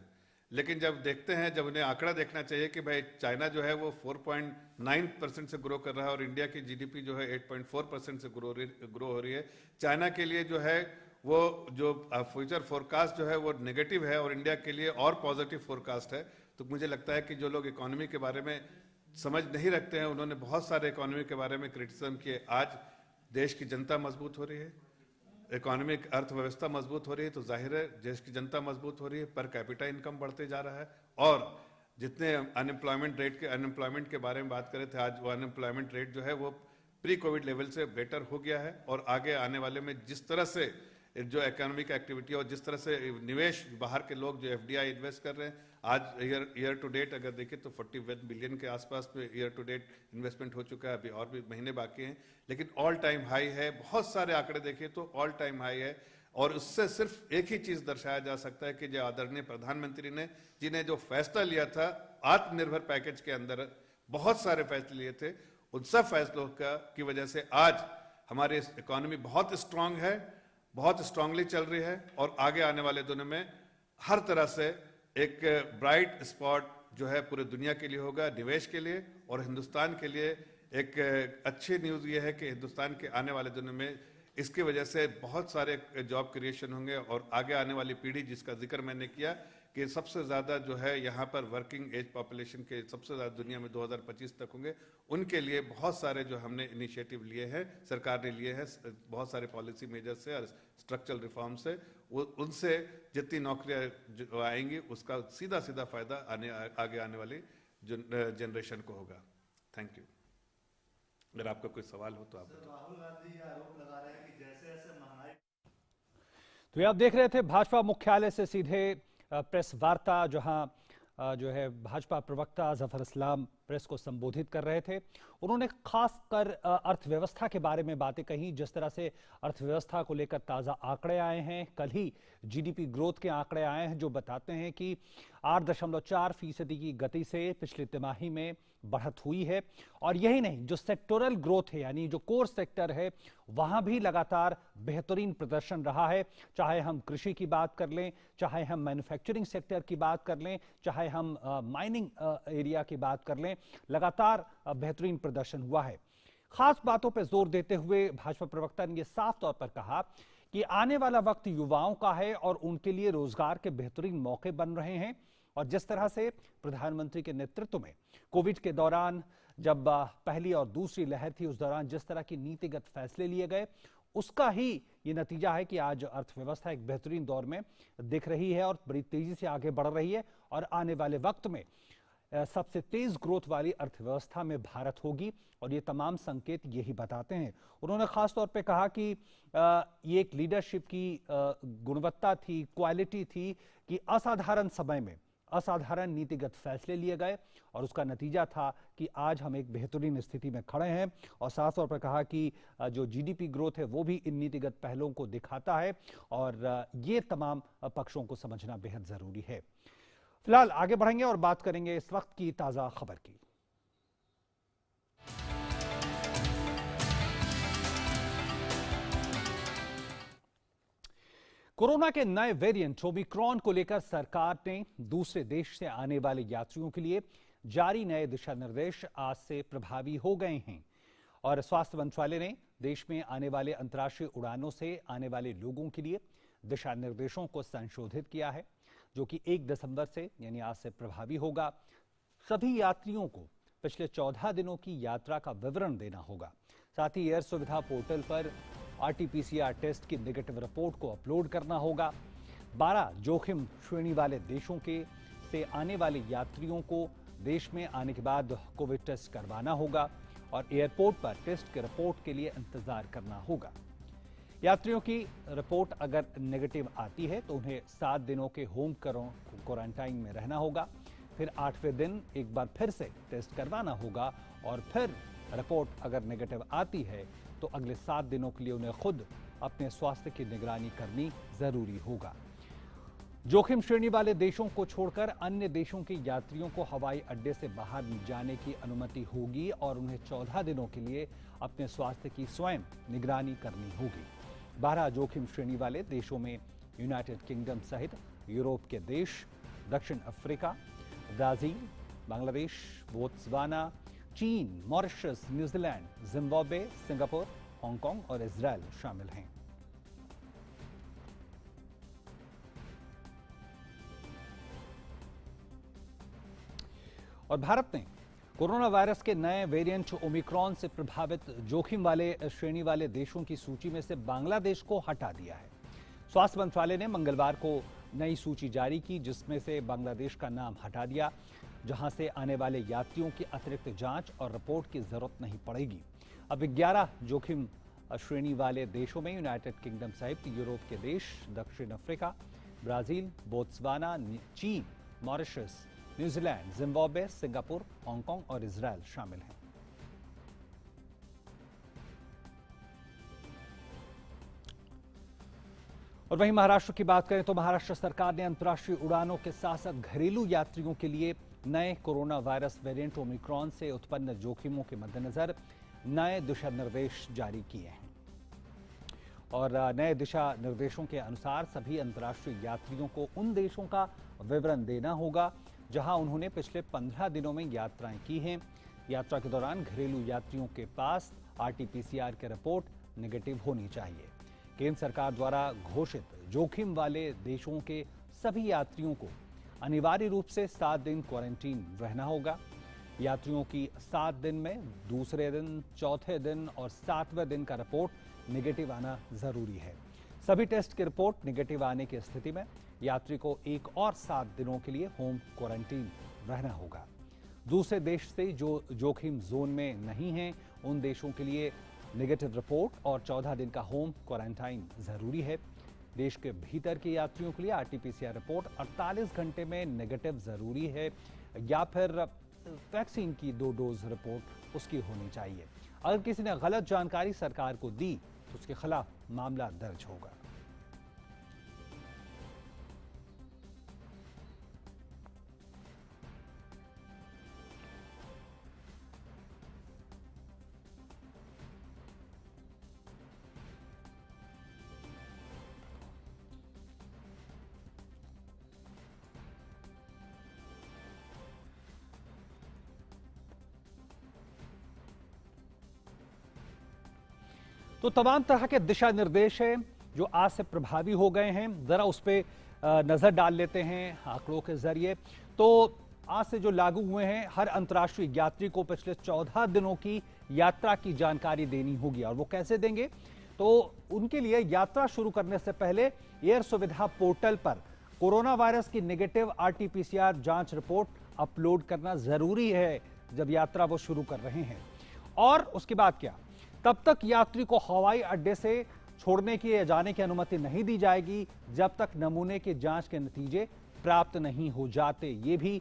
लेकिन जब देखते हैं, जब उन्हें आंकड़ा देखना चाहिए कि भाई चाइना जो है वो 4.9% से ग्रो कर रहा है और इंडिया की जीडीपी जो है 8.4% से ग्रो हो रही है। चाइना के लिए जो है वो जो फ्यूचर फोरकास्ट जो है वो नेगेटिव है और इंडिया के लिए और पॉजिटिव फोरकास्ट है। तो मुझे लगता है कि जो लोग इकोनॉमी के बारे में समझ नहीं रखते हैं, उन्होंने बहुत सारे इकोनॉमी के बारे में क्रिटिसिज्म किए। आज देश की जनता मजबूत हो रही है, इकोनॉमिक अर्थव्यवस्था मजबूत हो रही है, तो जाहिर है देश की जनता मजबूत हो रही है, पर कैपिटा इनकम बढ़ते जा रहा है। और जितने अनएम्प्लॉयमेंट के बारे में बात कर रहे थे, आज वो अनएम्प्लॉयमेंट रेट जो है वो प्री कोविड लेवल से बेटर हो गया है। और आगे आने वाले में जिस तरह से जो इकोनॉमिक एक्टिविटी और जिस तरह से निवेश, बाहर के लोग जो एफडीआई इन्वेस्ट कर रहे हैं, आज ईयर टू डेट अगर देखें तो 41 बिलियन के आसपास में ईयर टू डेट इन्वेस्टमेंट हो चुका है। अभी और भी महीने बाकी हैं, लेकिन ऑल टाइम हाई है। बहुत सारे आंकड़े देखें तो ऑल टाइम हाई है। और उससे सिर्फ एक ही चीज दर्शाया जा सकता है कि जो आदरणीय प्रधानमंत्री ने जिन्हें जो फैसला लिया था आत्मनिर्भर पैकेज के अंदर, बहुत सारे फैसले लिए थे, उन सब फैसलों की वजह से आज हमारी इकोनॉमी बहुत स्ट्रांग है, बहुत स्ट्रांगली चल रही है। और आगे आने वाले दिनों में हर तरह से एक ब्राइट स्पॉट जो है पूरे दुनिया के लिए होगा, निवेश के लिए और हिंदुस्तान के लिए। एक अच्छी न्यूज़ ये है कि हिंदुस्तान के आने वाले दिनों में इसकी वजह से बहुत सारे जॉब क्रिएशन होंगे और आगे आने वाली पीढ़ी, जिसका जिक्र मैंने किया कि सबसे ज़्यादा जो है यहाँ पर वर्किंग एज पॉपुलेशन के सबसे ज़्यादा दुनिया में 2025 तक होंगे, उनके लिए बहुत सारे जो हमने इनिशिएटिव लिए हैं, सरकार ने लिए हैं, बहुत सारे पॉलिसी मेजर्स से और स्ट्रक्चरल रिफॉर्म से, उनसे जितनी नौकरियाँ जो आएंगी उसका सीधा सीधा फायदा आगे आने वाली जनरेशन को होगा। Thank you. अगर आपका कोई सवाल हो तो आप बताएं। राहुल गांधी ये आरोप लगा रहे हैं कि जैसे जैसे महंगाई। तो ये आप देख रहे थे भाजपा मुख्यालय से सीधे प्रेस वार्ता, जहां जो है भाजपा प्रवक्ता जफर इस्लाम प्रेस को संबोधित कर रहे थे। उन्होंने खासकर अर्थव्यवस्था के बारे में बातें कही। जिस तरह से अर्थव्यवस्था को लेकर ताज़ा आंकड़े आए हैं, कल ही जीडीपी ग्रोथ के आंकड़े आए हैं जो बताते हैं कि 8.4% की गति से पिछली तिमाही में बढ़त हुई है। और यही नहीं, जो सेक्टोरल ग्रोथ है, यानी जो कोर सेक्टर है, वहां भी लगातार बेहतरीन प्रदर्शन रहा है। चाहे हम कृषि की बात कर लें, चाहे हम मैन्युफैक्चरिंग सेक्टर की बात कर लें, चाहे हम माइनिंग एरिया की बात कर लें, लगातार बेहतरीन प्रदर्शन हुआ है। खास बातों पर जोर देते हुए भाजपा प्रवक्ता ने यह साफ तौर पर कहा कि आने वाला वक्त युवाओं का है और उनके लिए रोजगार के बेहतरीन मौके बन रहे हैं। और जिस तरह से प्रधानमंत्री के नेतृत्व में कोविड के दौरान, जब पहली और दूसरी लहर थी, उस दौरान जिस तरह की नीतिगत फैसले लिए गए, उसका ही ये नतीजा है कि आज अर्थव्यवस्था एक बेहतरीन दौर में दिख रही है और बड़ी तेजी से आगे बढ़ रही है। और आने वाले वक्त में सबसे तेज ग्रोथ वाली अर्थव्यवस्था में भारत होगी और ये तमाम संकेत यही बताते हैं। उन्होंने खास तौर पे कहा कि ये एक लीडरशिप की गुणवत्ता थी, क्वालिटी थी कि असाधारण समय में असाधारण नीतिगत फैसले लिए गए और उसका नतीजा था कि आज हम एक बेहतरीन स्थिति में खड़े हैं। और साफ तौर पर कहा कि जो जीडीपी ग्रोथ है वो भी इन नीतिगत पहलों को दिखाता है और ये तमाम पक्षों को समझना बेहद जरूरी है। फिलहाल आगे बढ़ेंगे और बात करेंगे इस वक्त की ताजा खबर की। कोरोना के नए वेरिएंट ओमिक्रॉन को लेकर सरकार ने दूसरे देश से आने वाले यात्रियों के लिए जारी नए दिशा निर्देश आज से प्रभावी हो गए हैं। और स्वास्थ्य मंत्रालय ने देश में आने वाले अंतर्राष्ट्रीय उड़ानों से आने वाले लोगों के लिए दिशा निर्देशों को संशोधित किया है, जो कि 1 दिसंबर से यानी आज से प्रभावी होगा। सभी यात्रियों को पिछले 14 दिनों की यात्रा का विवरण देना होगा। साथ ही एयर सुविधा पोर्टल पर RT-PCR टेस्ट की नेगेटिव रिपोर्ट को अपलोड करना होगा। 12 जोखिम श्रेणी वाले देशों के से आने वाले यात्रियों को देश में आने के बाद कोविड टेस्ट करवाना होगा और एयरपोर्ट पर टेस्ट की रिपोर्ट के लिए इंतजार करना होगा। यात्रियों की रिपोर्ट अगर नेगेटिव आती है तो उन्हें 7 दिनों के होम क्वारंटाइन में रहना होगा। फिर 8वें दिन एक बार फिर से टेस्ट करवाना होगा और फिर रिपोर्ट अगर नेगेटिव आती है तो अगले 7 दिनों के लिए उन्हें खुद अपने स्वास्थ्य की निगरानी करनी जरूरी होगा। जोखिम श्रेणी वाले देशों को छोड़कर अन्य देशों के यात्रियों को हवाई अड्डे से बाहर जाने की अनुमति होगी और उन्हें 14 दिनों के लिए अपने स्वास्थ्य की स्वयं निगरानी करनी होगी। 12 जोखिम श्रेणी वाले देशों में यूनाइटेड किंगडम सहित यूरोप के देश, दक्षिण अफ्रीका, ब्राजील, बांग्लादेश, बोत्सवाना, चीन, Mauritius, New Zealand, Zimbabwe, Singapore, Hong Kong और इजराइल शामिल हैं। और भारत ने कोरोना वायरस के नए वेरिएंट ओमिक्रॉन से प्रभावित जोखिम वाले श्रेणी वाले देशों की सूची में से बांग्लादेश को हटा दिया है। स्वास्थ्य मंत्रालय ने मंगलवार को नई सूची जारी की, जिसमें से बांग्लादेश का नाम हटा दिया, जहां से आने वाले यात्रियों की अतिरिक्त जांच और रिपोर्ट की जरूरत नहीं पड़ेगी। अब 11 जोखिम श्रेणी वाले देशों में यूनाइटेड किंगडम सहित यूरोप के देश, दक्षिण अफ्रीका, ब्राजील, बोत्सवाना, चीन, Mauritius, New Zealand, Zimbabwe, Singapore, Hong Kong और इजराइल शामिल हैं। और वहीं महाराष्ट्र की बात करें तो महाराष्ट्र सरकार ने अंतर्राष्ट्रीय उड़ानों के साथ साथ घरेलू यात्रियों के लिए नए कोरोना वायरस वेरिएंट ओमिक्रॉन से उत्पन्न जोखिमों के मद्देनजर नए दिशा निर्देश जारी किए हैं। और नए दिशा निर्देशों के अनुसार सभी अंतर्राष्ट्रीय यात्रियों को उन देशों का विवरण देना होगा जहां उन्होंने पिछले 15 दिनों में यात्राएं की हैं। यात्रा के दौरान घरेलू यात्रियों के पास आरटी-पीसीआर की रिपोर्ट नेगेटिव होनी चाहिए। केंद्र सरकार द्वारा घोषित जोखिम वाले देशों के सभी यात्रियों को अनिवार्य रूप से 7 दिन क्वारंटीन रहना होगा। यात्रियों की 7 दिन में दूसरे दिन, चौथे दिन और 7वें दिन का रिपोर्ट नेगेटिव आना जरूरी है। सभी टेस्ट की रिपोर्ट नेगेटिव आने की स्थिति में यात्री को एक और 7 दिनों के लिए होम क्वारंटीन रहना होगा। दूसरे देश से जो जोखिम जोन में नहीं हैं, उन देशों के लिए नेगेटिव रिपोर्ट और 14 दिन का होम क्वारंटाइन जरूरी है। देश के भीतर के यात्रियों के लिए आरटी-पीसीआर रिपोर्ट 48 घंटे में नेगेटिव जरूरी है, या फिर वैक्सीन की 2 डोज रिपोर्ट उसकी होनी चाहिए। अगर किसी ने गलत जानकारी सरकार को दी तो उसके खिलाफ मामला दर्ज होगा। तो तमाम तरह के दिशा निर्देश हैं जो आज से प्रभावी हो गए हैं। जरा उस पर नजर डाल लेते हैं आंकड़ों के जरिए। तो आज से जो लागू हुए हैं, हर अंतर्राष्ट्रीय यात्री को पिछले 14 दिनों की यात्रा की जानकारी देनी होगी। और वो कैसे देंगे? तो उनके लिए यात्रा शुरू करने से पहले एयर सुविधा पोर्टल पर कोरोना वायरस की नेगेटिव आरटी-पीसीआर जांच रिपोर्ट अपलोड करना जरूरी है जब यात्रा वो शुरू कर रहे हैं। और उसके बाद क्या, तब तक यात्री को हवाई अड्डे से छोड़ने की या जाने की अनुमति नहीं दी जाएगी जब तक नमूने के जांच के नतीजे प्राप्त नहीं हो जाते। ये भी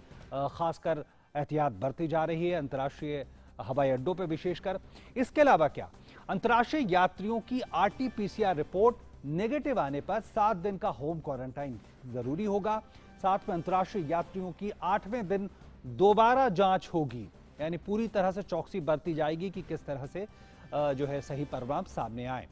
खासकर एहतियात बरती जा रही है अंतर्राष्ट्रीय हवाई अड्डों पर विशेषकर। इसके अलावा क्या, अंतर्राष्ट्रीय यात्रियों की आरटी-पीसीआर रिपोर्ट नेगेटिव आने पर 7 दिन का होम क्वारंटाइन जरूरी होगा। साथ में अंतर्राष्ट्रीय यात्रियों की 8वें दिन दोबारा जांच होगी, यानी पूरी तरह से चौकसी बरती जाएगी कि किस तरह से जो है सही परिणाम सामने आए।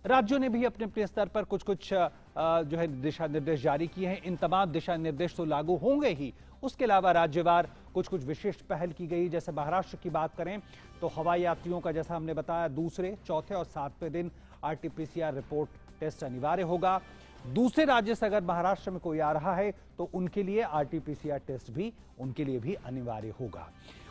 राज्यों ने भी अपने अपने स्तर पर कुछ जो है दिशा निर्देश जारी किए हैं। इन तमाम दिशा निर्देश तो लागू होंगे ही, उसके अलावा राज्यवार कुछ विशिष्ट पहल की गई। जैसे महाराष्ट्र की बात करें तो हवाई यात्रियों का, जैसा हमने बताया, दूसरे, चौथे और 7वें दिन आरटी-पीसीआर रिपोर्ट टेस्ट अनिवार्य होगा। दूसरे राज्य से अगर महाराष्ट्र में कोई आ रहा है तो उनके लिए आरटी-पीसीआर टेस्ट भी उनके लिए भी अनिवार्य होगा।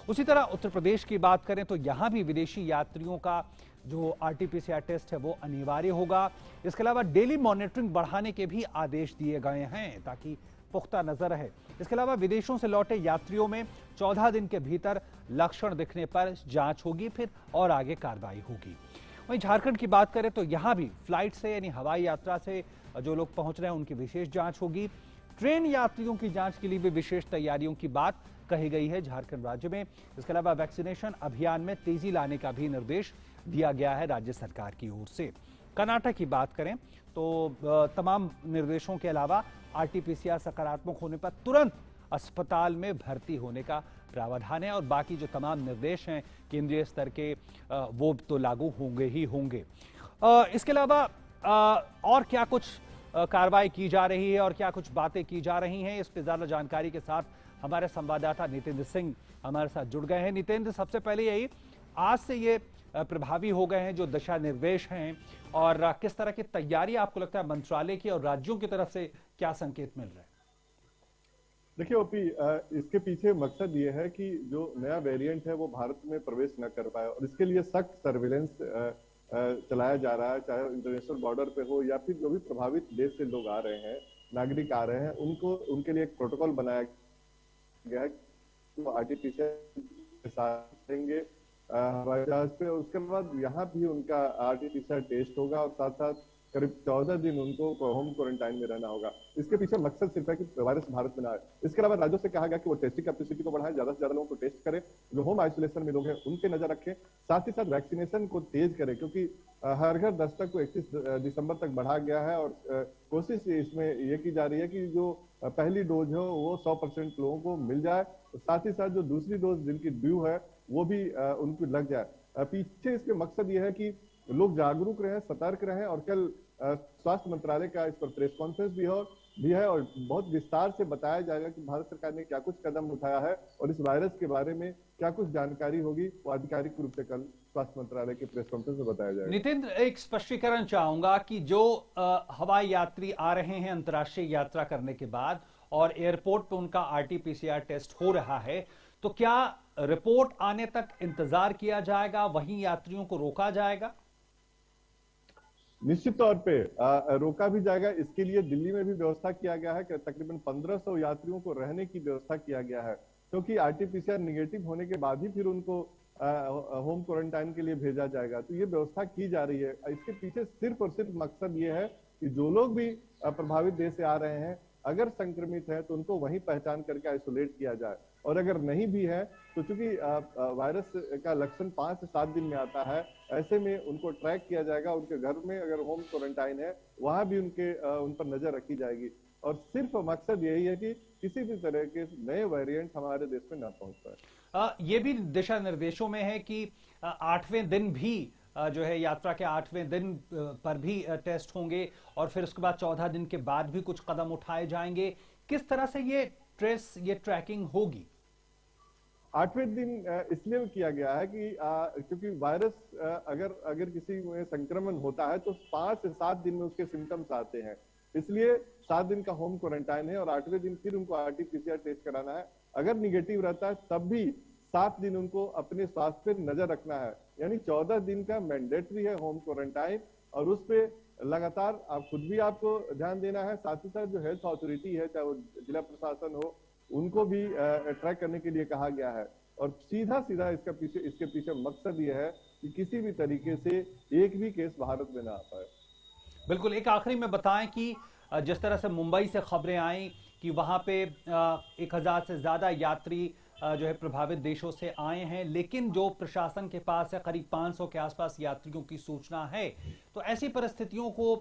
उसी तरह उत्तर प्रदेश की बात करें तो यहां भी विदेशी यात्रियों का जो आरटी-पीसीआर टेस्ट है वो अनिवार्य होगा। इसके अलावा डेली मॉनिटरिंग बढ़ाने के भी आदेश दिए गए हैं ताकि पुख्ता नजर रहे। इसके अलावा विदेशों से लौटे यात्रियों में 14 दिन के भीतर लक्षण दिखने पर जांच होगी, फिर और आगे कार्रवाई होगी। वहीं झारखंड की बात करें तो यहां भी फ्लाइट से यानी हवाई यात्रा से जो लोग पहुंच रहे हैं उनकी विशेष जांच होगी। ट्रेन यात्रियों की जांच के लिए भी विशेष तैयारियों की बात कही गई है झारखंड राज्य में। इसके अलावा वैक्सीनेशन अभियान में तेजी लाने का भी निर्देश दिया गया है राज्य सरकार की ओर से। कर्नाटक की बात करें तो तमाम निर्देशों के अलावा आरटीपीसीआर सकारात्मक होने पर तुरंत अस्पताल में भर्ती होने का प्रावधान है और बाकी जो तमाम निर्देश हैं केंद्रीय स्तर के वो तो लागू होंगे ही होंगे। इसके अलावा और क्या कुछ कार्रवाई की जा रही है और क्या कुछ बातें की जा रही हैं, इस पर ज्यादा जानकारी के साथ हमारे संवाददाता नितेंद्र सिंह हमारे साथ जुड़ गए हैं। नितेंद्र, सबसे पहले यही, आज से ये प्रभावी हो गए हैं जो दिशा निर्देश हैं, और किस तरह की तैयारी आपको लगता है मंत्रालय की और राज्यों की तरफ से क्या संकेत मिल रहे हैं? देखिए ओपी, इसके पीछे मकसद ये है कि जो नया वेरिएंट है वो भारत में प्रवेश न कर पाए, और इसके लिए सख्त सर्विलेंस चलाया जा रहा है, चाहे इंटरनेशनल बॉर्डर पे हो या फिर जो भी प्रभावित देश से लोग आ रहे हैं, नागरिक आ रहे हैं, उनके लिए एक प्रोटोकॉल बनाया गया है। वो आरटीपीसीआर के साथ रहेंगे हवाई जहाज पे, उसके बाद यहाँ भी उनका आरटीपीसीआर टेस्ट होगा और साथ साथ करीब 14 दिन उनको होम क्वारंटाइन में रहना होगा। इसके पीछे मकसद सिर्फ है कि वायरस भारत में ना आए। इसके अलावा राज्यों से कहा गया कि वो टेस्टिंग कैपेसिटी को बढ़ाएं, ज्यादा से ज्यादा लोगों को टेस्ट करें, जो होम आइसोलेशन में लोग हैं उन पे नजर रखें, साथ ही साथ वैक्सीनेशन को तेज करें, क्योंकि हर घर दस्तक को 31 दिसंबर तक बढ़ा गया है और कोशिश इसमें ये की जा रही है कि जो पहली डोज हो वो 100% लोगों को मिल जाए, साथ ही साथ जो दूसरी डोज जिनकी ड्यू है वो भी उनको लग जाए। पीछे इसके मकसद ये है कि लोग जागरूक रहें, सतर्क रहें, और कल स्वास्थ्य मंत्रालय का इस पर प्रेस कॉन्फ्रेंस भी है और बहुत विस्तार से बताया जाएगा कि भारत सरकार ने क्या कुछ कदम उठाया है और इस वायरस के बारे में क्या कुछ जानकारी होगी, वो आधिकारिक रूप से कल स्वास्थ्य मंत्रालय के प्रेस कॉन्फ्रेंस में बताया जाएगा। नितिन, एक स्पष्टीकरण चाहूंगा कि जो हवाई यात्री आ रहे हैं अंतर्राष्ट्रीय यात्रा करने के बाद और एयरपोर्ट पे उनका आरटीपीसीआर टेस्ट हो रहा है, तो क्या रिपोर्ट आने तक इंतजार किया जाएगा, वहीं यात्रियों को रोका जाएगा? निश्चित तौर पे रोका भी जाएगा। इसके लिए दिल्ली में भी व्यवस्था किया गया है कि तकरीबन 1500 यात्रियों को रहने की व्यवस्था किया गया है, क्योंकि आरटीपीसीआर निगेटिव होने के बाद ही फिर उनको होम क्वारंटाइन के लिए भेजा जाएगा। तो ये व्यवस्था की जा रही है। इसके पीछे सिर्फ और सिर्फ मकसद ये है कि जो लोग भी प्रभावित देश से आ रहे हैं, अगर संक्रमित है तो उनको वहीं पहचान करके आइसोलेट किया जाए, और अगर नहीं भी है तो चूंकि वायरस का लक्षण 5 से 7 दिन में आता है, ऐसे में उनको ट्रैक किया जाएगा। उनके घर में अगर होम क्वारंटाइन है वहां भी उन पर नजर रखी जाएगी, और सिर्फ मकसद यही है कि किसी भी तरह के नए वेरिएंट हमारे देश में न पहुंच पाए। ये भी दिशा निर्देशों में है कि 8वें दिन भी जो है यात्रा के 8वें दिन पर भी टेस्ट होंगे और फिर उसके बाद 14 दिन के बाद भी कुछ कदम उठाए जाएंगे। किस तरह से ये ट्रैकिंग होगी? 8वें दिन इसलिए किया गया है कि क्योंकि वायरस अगर किसी में संक्रमण होता है तो 5 से 7 दिन में उसके सिम्टम्स आते हैं, इसलिए 7 दिन का होम क्वारंटाइन है और 8वें दिन फिर उनको आरटीपीसीआर टेस्ट कराना है। अगर निगेटिव रहता है तब भी 7 दिन उनको अपने स्वास्थ्य पर नजर रखना है, यानी 14 दिन का मैंडेटरी है होम क्वारंटाइन, और उस पे लगातार आप खुद भी आपको ध्यान देना है, साथ ही साथ जो हेल्थ अथॉरिटी है, चाहे वो जिला प्रशासन हो, उनको भी ट्रैक करने के लिए कहा गया है। और सीधा इसके पीछे मकसद ये है कि किसी भी तरीके से एक भी केस भारत में ना आ पाए। बिल्कुल। एक आखिरी में बताएं कि जिस तरह से मुंबई से खबरें आई कि वहां पे 1000 से ज्यादा यात्री जो है प्रभावित देशों से आए हैं, लेकिन जो प्रशासन के पास है करीब 500 के आसपास यात्रियों की सूचना है, तो ऐसी परिस्थितियों को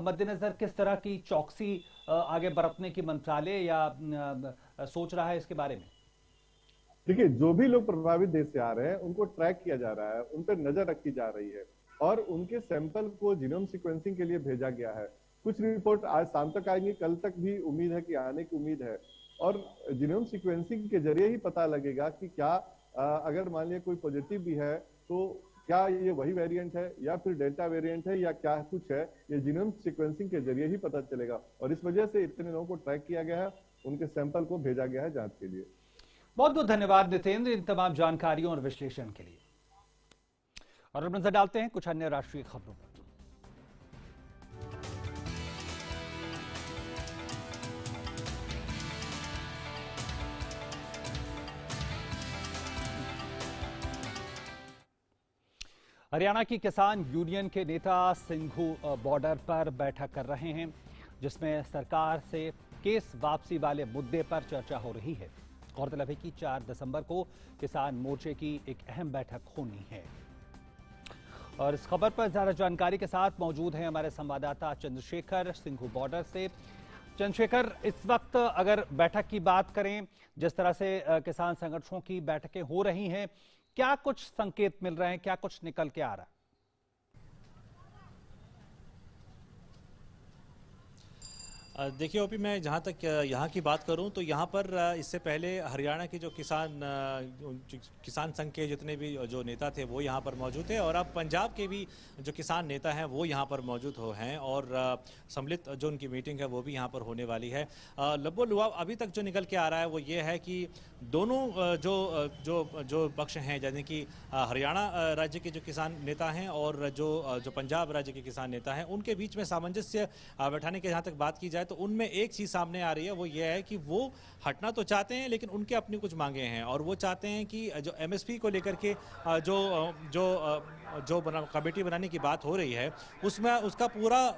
मद्देनजर किस तरह की चौकसी आगे बरतने की मंत्रालय या सोच रहा है इसके बारे में? देखिए, जो भी लोग प्रभावित देश से आ रहे हैं उनको ट्रैक किया जा रहा है, उन पर नजर रखी जा रही है और उनके सैंपल को जीनोम सीक्वेंसिंग के लिए भेजा गया है। कुछ रिपोर्ट आज शाम तक आएंगी, कल तक भी उम्मीद है कि आने की उम्मीद है, और जीनोम सीक्वेंसिंग के जरिए ही पता लगेगा कि क्या अगर मान लिया कोई पॉजिटिव भी है तो क्या ये वही वेरिएंट है या फिर डेल्टा वेरिएंट है या क्या कुछ है, ये जीनोम सीक्वेंसिंग के जरिए ही पता चलेगा। और इस वजह से इतने लोगों को ट्रैक किया गया है, उनके सैंपल को भेजा गया है जांच के लिए। बहुत बहुत धन्यवाद नितेंद्र इन तमाम जानकारियों और विश्लेषण के लिए। और अब नजर डालते हैं कुछ अन्य राष्ट्रीय खबरों पर। हरियाणा की किसान यूनियन के नेता सिंघू बॉर्डर पर बैठक कर रहे हैं, जिसमें सरकार से केस वापसी वाले मुद्दे पर चर्चा हो रही है। गौरतलब है कि 4 दिसंबर को किसान मोर्चे की एक अहम बैठक होनी है। और इस खबर पर ज्यादा जानकारी के साथ मौजूद हैं हमारे संवाददाता चंद्रशेखर सिंघू बॉर्डर से। चंद्रशेखर, इस वक्त अगर बैठक की बात करें, जिस तरह से किसान संगठनों की बैठकें हो रही हैं, क्या कुछ संकेत मिल रहे हैं, क्या कुछ निकल के आ रहा है? देखिए ओपी, मैं जहाँ तक यहाँ की बात करूँ तो यहाँ पर इससे पहले हरियाणा के जो किसान संघ के जितने भी जो नेता थे वो यहाँ पर मौजूद थे, और अब पंजाब के भी जो किसान नेता हैं वो यहाँ पर मौजूद हैं, और सम्मिलित जो उनकी मीटिंग है वो भी यहाँ पर होने वाली है। लब्बो लुआब अभी तक जो निकल के आ रहा है वो ये है कि दोनों जो पक्ष हैं, यानी कि हरियाणा राज्य के जो किसान नेता हैं और जो पंजाब राज्य के किसान नेता हैं, उनके बीच में सामंजस्य बैठाने की जहाँ तक बात की जाए तो उनमें एक चीज़ सामने आ रही है, वो ये है कि वो हटना तो चाहते हैं लेकिन उनके अपनी कुछ मांगे हैं, और वो चाहते हैं कि जो एमएसपी को लेकर के जो कमेटी बनाने की बात हो रही है उसमें उसका पूरा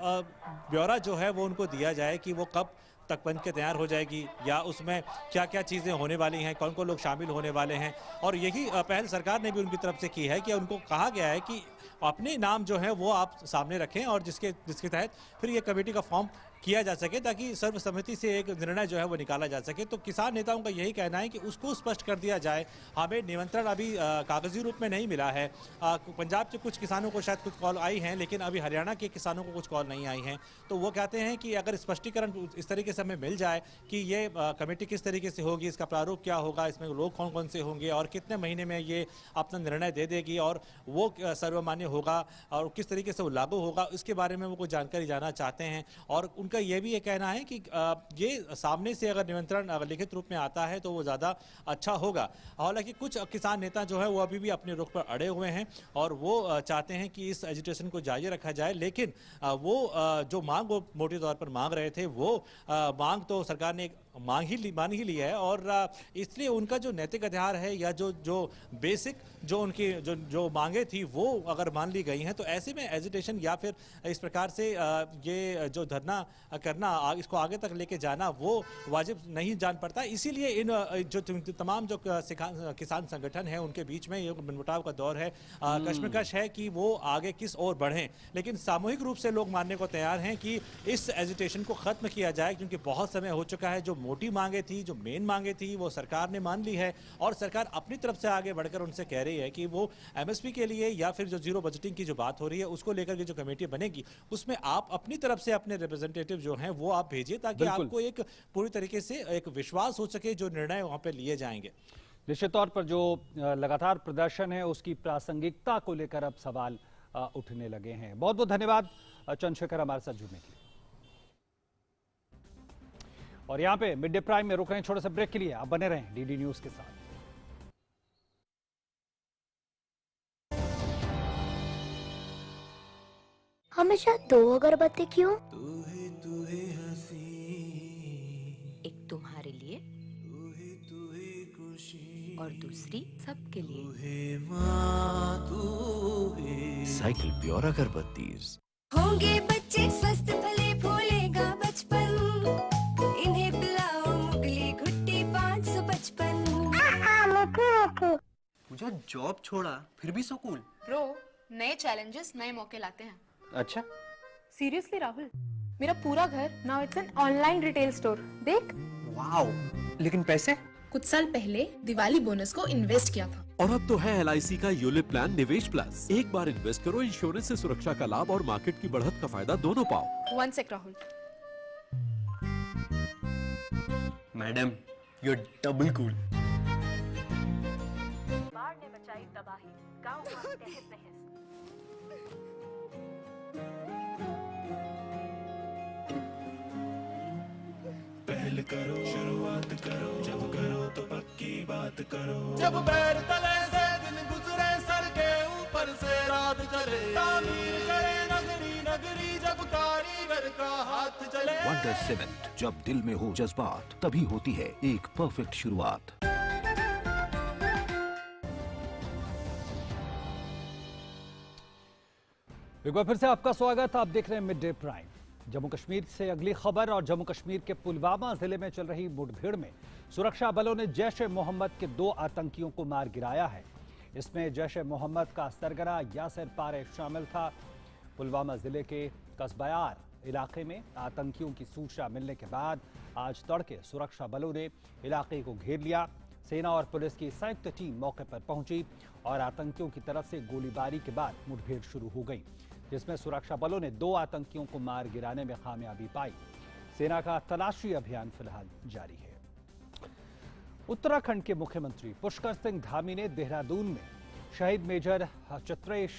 ब्यौरा जो है वो उनको दिया जाए कि वो कब तक बन के तैयार हो जाएगी, या उसमें क्या क्या चीज़ें होने वाली हैं, कौन कौन लोग शामिल होने वाले हैं। और यही पहल सरकार ने भी उनकी तरफ से की है कि उनको कहा गया है कि अपने नाम जो है वो आप सामने रखें, और जिसके तहत फिर ये कमेटी का फॉर्म किया जा सके, ताकि सर्वसम्मति से एक निर्णय जो है वो निकाला जा सके। तो किसान नेताओं का यही कहना है कि उसको स्पष्ट कर दिया जाए। हमें निमंत्रण अभी कागजी रूप में नहीं मिला है। पंजाब के कुछ किसानों को शायद कुछ कॉल आई हैं, लेकिन अभी हरियाणा के किसानों को कुछ कॉल नहीं आई हैं। तो वो कहते हैं कि अगर स्पष्टीकरण इस तरीके से हमें मिल जाए कि ये कमेटी किस तरीके से होगी, इसका प्रारूप क्या होगा, इसमें लोग कौन कौन से होंगे और कितने महीने में ये अपना निर्णय दे देगी और वो सर्वमान्य होगा और किस तरीके से वो लागू होगा, इसके बारे में वो कुछ जानकारी जानना चाहते हैं। और उनका ये भी ये कहना है कि ये सामने से अगर निमंत्रण लिखित रूप में आता है तो वो ज़्यादा अच्छा होगा। हालांकि कुछ किसान नेता जो है वो अभी भी अपने रुख पर अड़े हुए हैं और वो चाहते हैं कि इस एजिटेशन को जारी रखा जाए, लेकिन वो जो मांग वो मोटे तौर पर मांग रहे थे वो मांग तो सरकार ने मान ही ली है, और इसलिए उनका जो नैतिक अधिकार है या जो बेसिक जो उनकी जो मांगे थी वो अगर मान ली गई हैं, तो ऐसे में एजिटेशन या फिर इस प्रकार से ये जो धरना करना इसको आगे तक लेके जाना वो वाजिब नहीं जान पड़ता। इसीलिए इन जो तमाम जो किसान संगठन है उनके बीच में ये मनमुटाव का दौर है। कश्मकश है कि वो आगे किस ओर बढ़ें, लेकिन सामूहिक रूप से लोग मानने को तैयार हैं कि इस एजिटेशन को खत्म किया जाए, क्योंकि बहुत समय हो चुका है। जो मोटी मांगे थी, जो मेन मांगे थी, वो सरकार ने मान ली है, और सरकार अपनी तरफ से आगे बढ़कर उनसे कह रही है कि वो एमएसपी के लिए या फिर जो जीरो बजटिंग की जो बात हो रही है उसको लेकर के जो कमेटी बनेगी उसमें आप अपनी तरफ से अपने रिप्रेजेंटेटिव जो हैं वो आप भेजिए, ताकि आपको एक पूरी तरीके से एक विश्वास हो सके जो निर्णय वहां पे लिए जाएंगे। निश्चित तौर पर जो लगातार प्रदर्शन है उसकी प्रासंगिकता को लेकर अब सवाल उठने लगे हैं। बहुत बहुत धन्यवाद चंद्रशेखर हमारे साथ जुड़ने के लिए। और यहाँ पे मिड डे प्राइम में रुक रहे हैं छोटे से ब्रेक के लिए। आप बने रहें डीडी न्यूज के साथ। हमेशा दो अगरबत्ती क्यों? एक तुम्हारे लिए और दूसरी सबके लिए। Cycle Pure Agarbathies. होंगे बच्चे स्वस्थ भले भूलेगा बचपन, इन्हें पिलाओ मुगली घुट्टी 555। पूजा जॉब छोड़ा फिर भी सो कूल। ब्रो, नए चैलेंजेस नए मौके लाते हैं। अच्छा सीरियसली राहुल, मेरा पूरा घर now it's an online retail store. देख। वाओ, लेकिन पैसे? कुछ साल पहले दिवाली बोनस को इन्वेस्ट किया था। और अब तो है LIC का यूलिप प्लान निवेश प्लस। एक बार इन्वेस्ट करो, इंश्योरेंस से सुरक्षा का लाभ और मार्केट की बढ़त का फायदा दोनों पाओ। One sec Rahul. Madam, you are double cool. बाढ़ ने बचाई तबाही, गांव में तहस नहस। पहल करो, शुरुआत करो, जब करो तो पक्की बात करो। जब पैर तले से दिन गुजरे, सर के ऊपर से रात चले, तामीर करे नगरी नगरी, जब कारीगर का हाथ चले। वंडर सीमेंट, जब दिल में हो जज्बात तभी होती है एक परफेक्ट शुरुआत। एक बार फिर से आपका स्वागत। आप देख रहे हैं mid day prime. Jammu Kashmir से अगली खबर, और जम्मू कश्मीर के पुलवामा जिले में चल रही मुठभेड़ में सुरक्षा बलों ने जैश ए मोहम्मद के 2 आतंकियों को मार गिराया है। इसमें जैश ए मोहम्मद का सरगना यासिर पारे शामिल था। पुलवामा जिले के कसबायार इलाके में आतंकियों की सूचना मिलने के बाद आज तड़के सुरक्षा बलों ने इलाके को घेर लिया। सेना और पुलिस की संयुक्त टीम मौके पर पहुंची और आतंकियों की तरफ से गोलीबारी के बाद मुठभेड़ शुरू हो गई, जिसमें सुरक्षा बलों ने 2 आतंकियों को मार गिराने में कामयाबी पाई। सेना का तलाशी अभियान फिलहाल जारी है। उत्तराखंड के मुख्यमंत्री पुष्कर सिंह धामी ने देहरादून में शहीद मेजर चित्रेश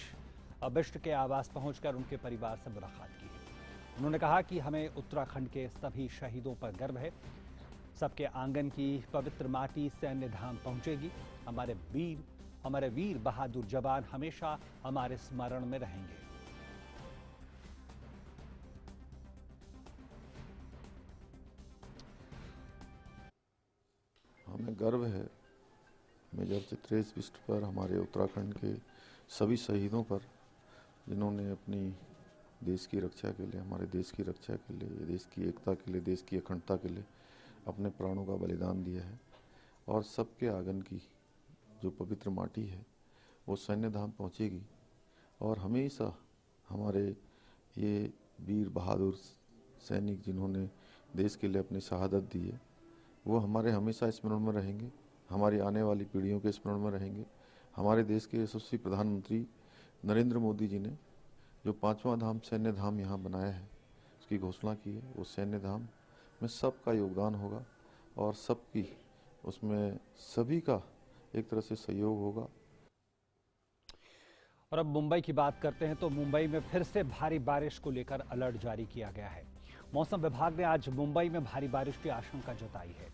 बिष्ट के आवास पहुंचकर उनके परिवार से मुलाकात की। उन्होंने कहा कि हमें उत्तराखंड के सभी शहीदों पर गर्व है। सबके आंगन की पवित्र माटी सैन्य धाम पहुंचेगी। हमारे वीर बहादुर जवान हमेशा हमारे स्मरण में रहेंगे। हमें गर्व है मेजर चित्रेश बिष्ट पर, हमारे उत्तराखंड के सभी शहीदों पर, जिन्होंने अपनी देश की रक्षा के लिए, हमारे देश की रक्षा के लिए, देश की एकता के लिए, देश की अखंडता के लिए अपने प्राणों का बलिदान दिया है। और सबके आंगन की जो पवित्र माटी है वो सैन्य धाम पहुंचेगी और हमेशा हमारे ये वीर बहादुर सैनिक जिन्होंने देश के लिए अपनी शहादत दी है वो हमारे हमेशा स्मरण में रहेंगे, हमारी आने वाली पीढ़ियों के स्मरण में रहेंगे। हमारे देश के यशस्वी प्रधानमंत्री नरेंद्र मोदी जी ने जो 5वां धाम सैन्य धाम यहाँ बनाया है, उसकी घोषणा की है, वो सैन्य धाम में सबका योगदान होगा और सबकी उसमें सभी का एक तरह से सहयोग होगा। और अब मुंबई की बात करते हैं तो मुंबई में फिर से भारी बारिश को लेकर अलर्ट जारी किया गया है। मौसम विभाग ने आज मुंबई में भारी बारिश की आशंका जताई है।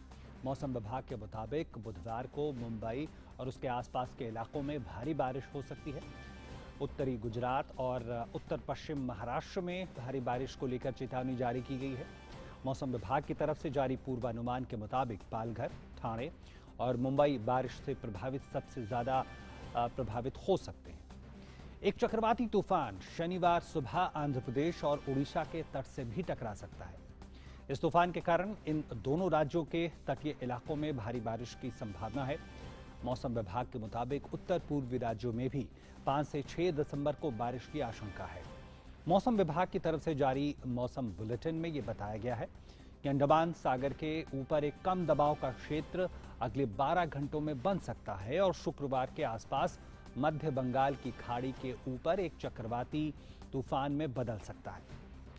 मौसम विभाग के मुताबिक बुधवार को मुंबई और उसके आसपास के इलाकों में भारी बारिश हो सकती है। उत्तरी गुजरात और उत्तर पश्चिम महाराष्ट्र में भारी बारिश को लेकर चेतावनी जारी की गई है। मौसम विभाग की तरफ से जारी पूर्वानुमान के मुताबिक पालघर, ठाणे और मुंबई बारिश से सबसे ज्यादा प्रभावित हो सकते हैं। एक चक्रवाती तूफान शनिवार सुबह आंध्र प्रदेश और उड़ीसा के तट से भी टकरा सकता है। इस तूफान के कारण इन दोनों राज्यों के तटीय इलाकों में भारी बारिश की संभावना है। मौसम विभाग के मुताबिक उत्तर पूर्वी राज्यों में भी 5 से 6 दिसंबर को बारिश की आशंका है। मौसम विभाग की तरफ से जारी मौसम बुलेटिन में ये बताया गया है कि अंडमान सागर के ऊपर एक कम दबाव का क्षेत्र अगले 12 घंटों में बन सकता है और शुक्रवार के आसपास मध्य बंगाल की खाड़ी के ऊपर एक चक्रवाती तूफान में बदल सकता है।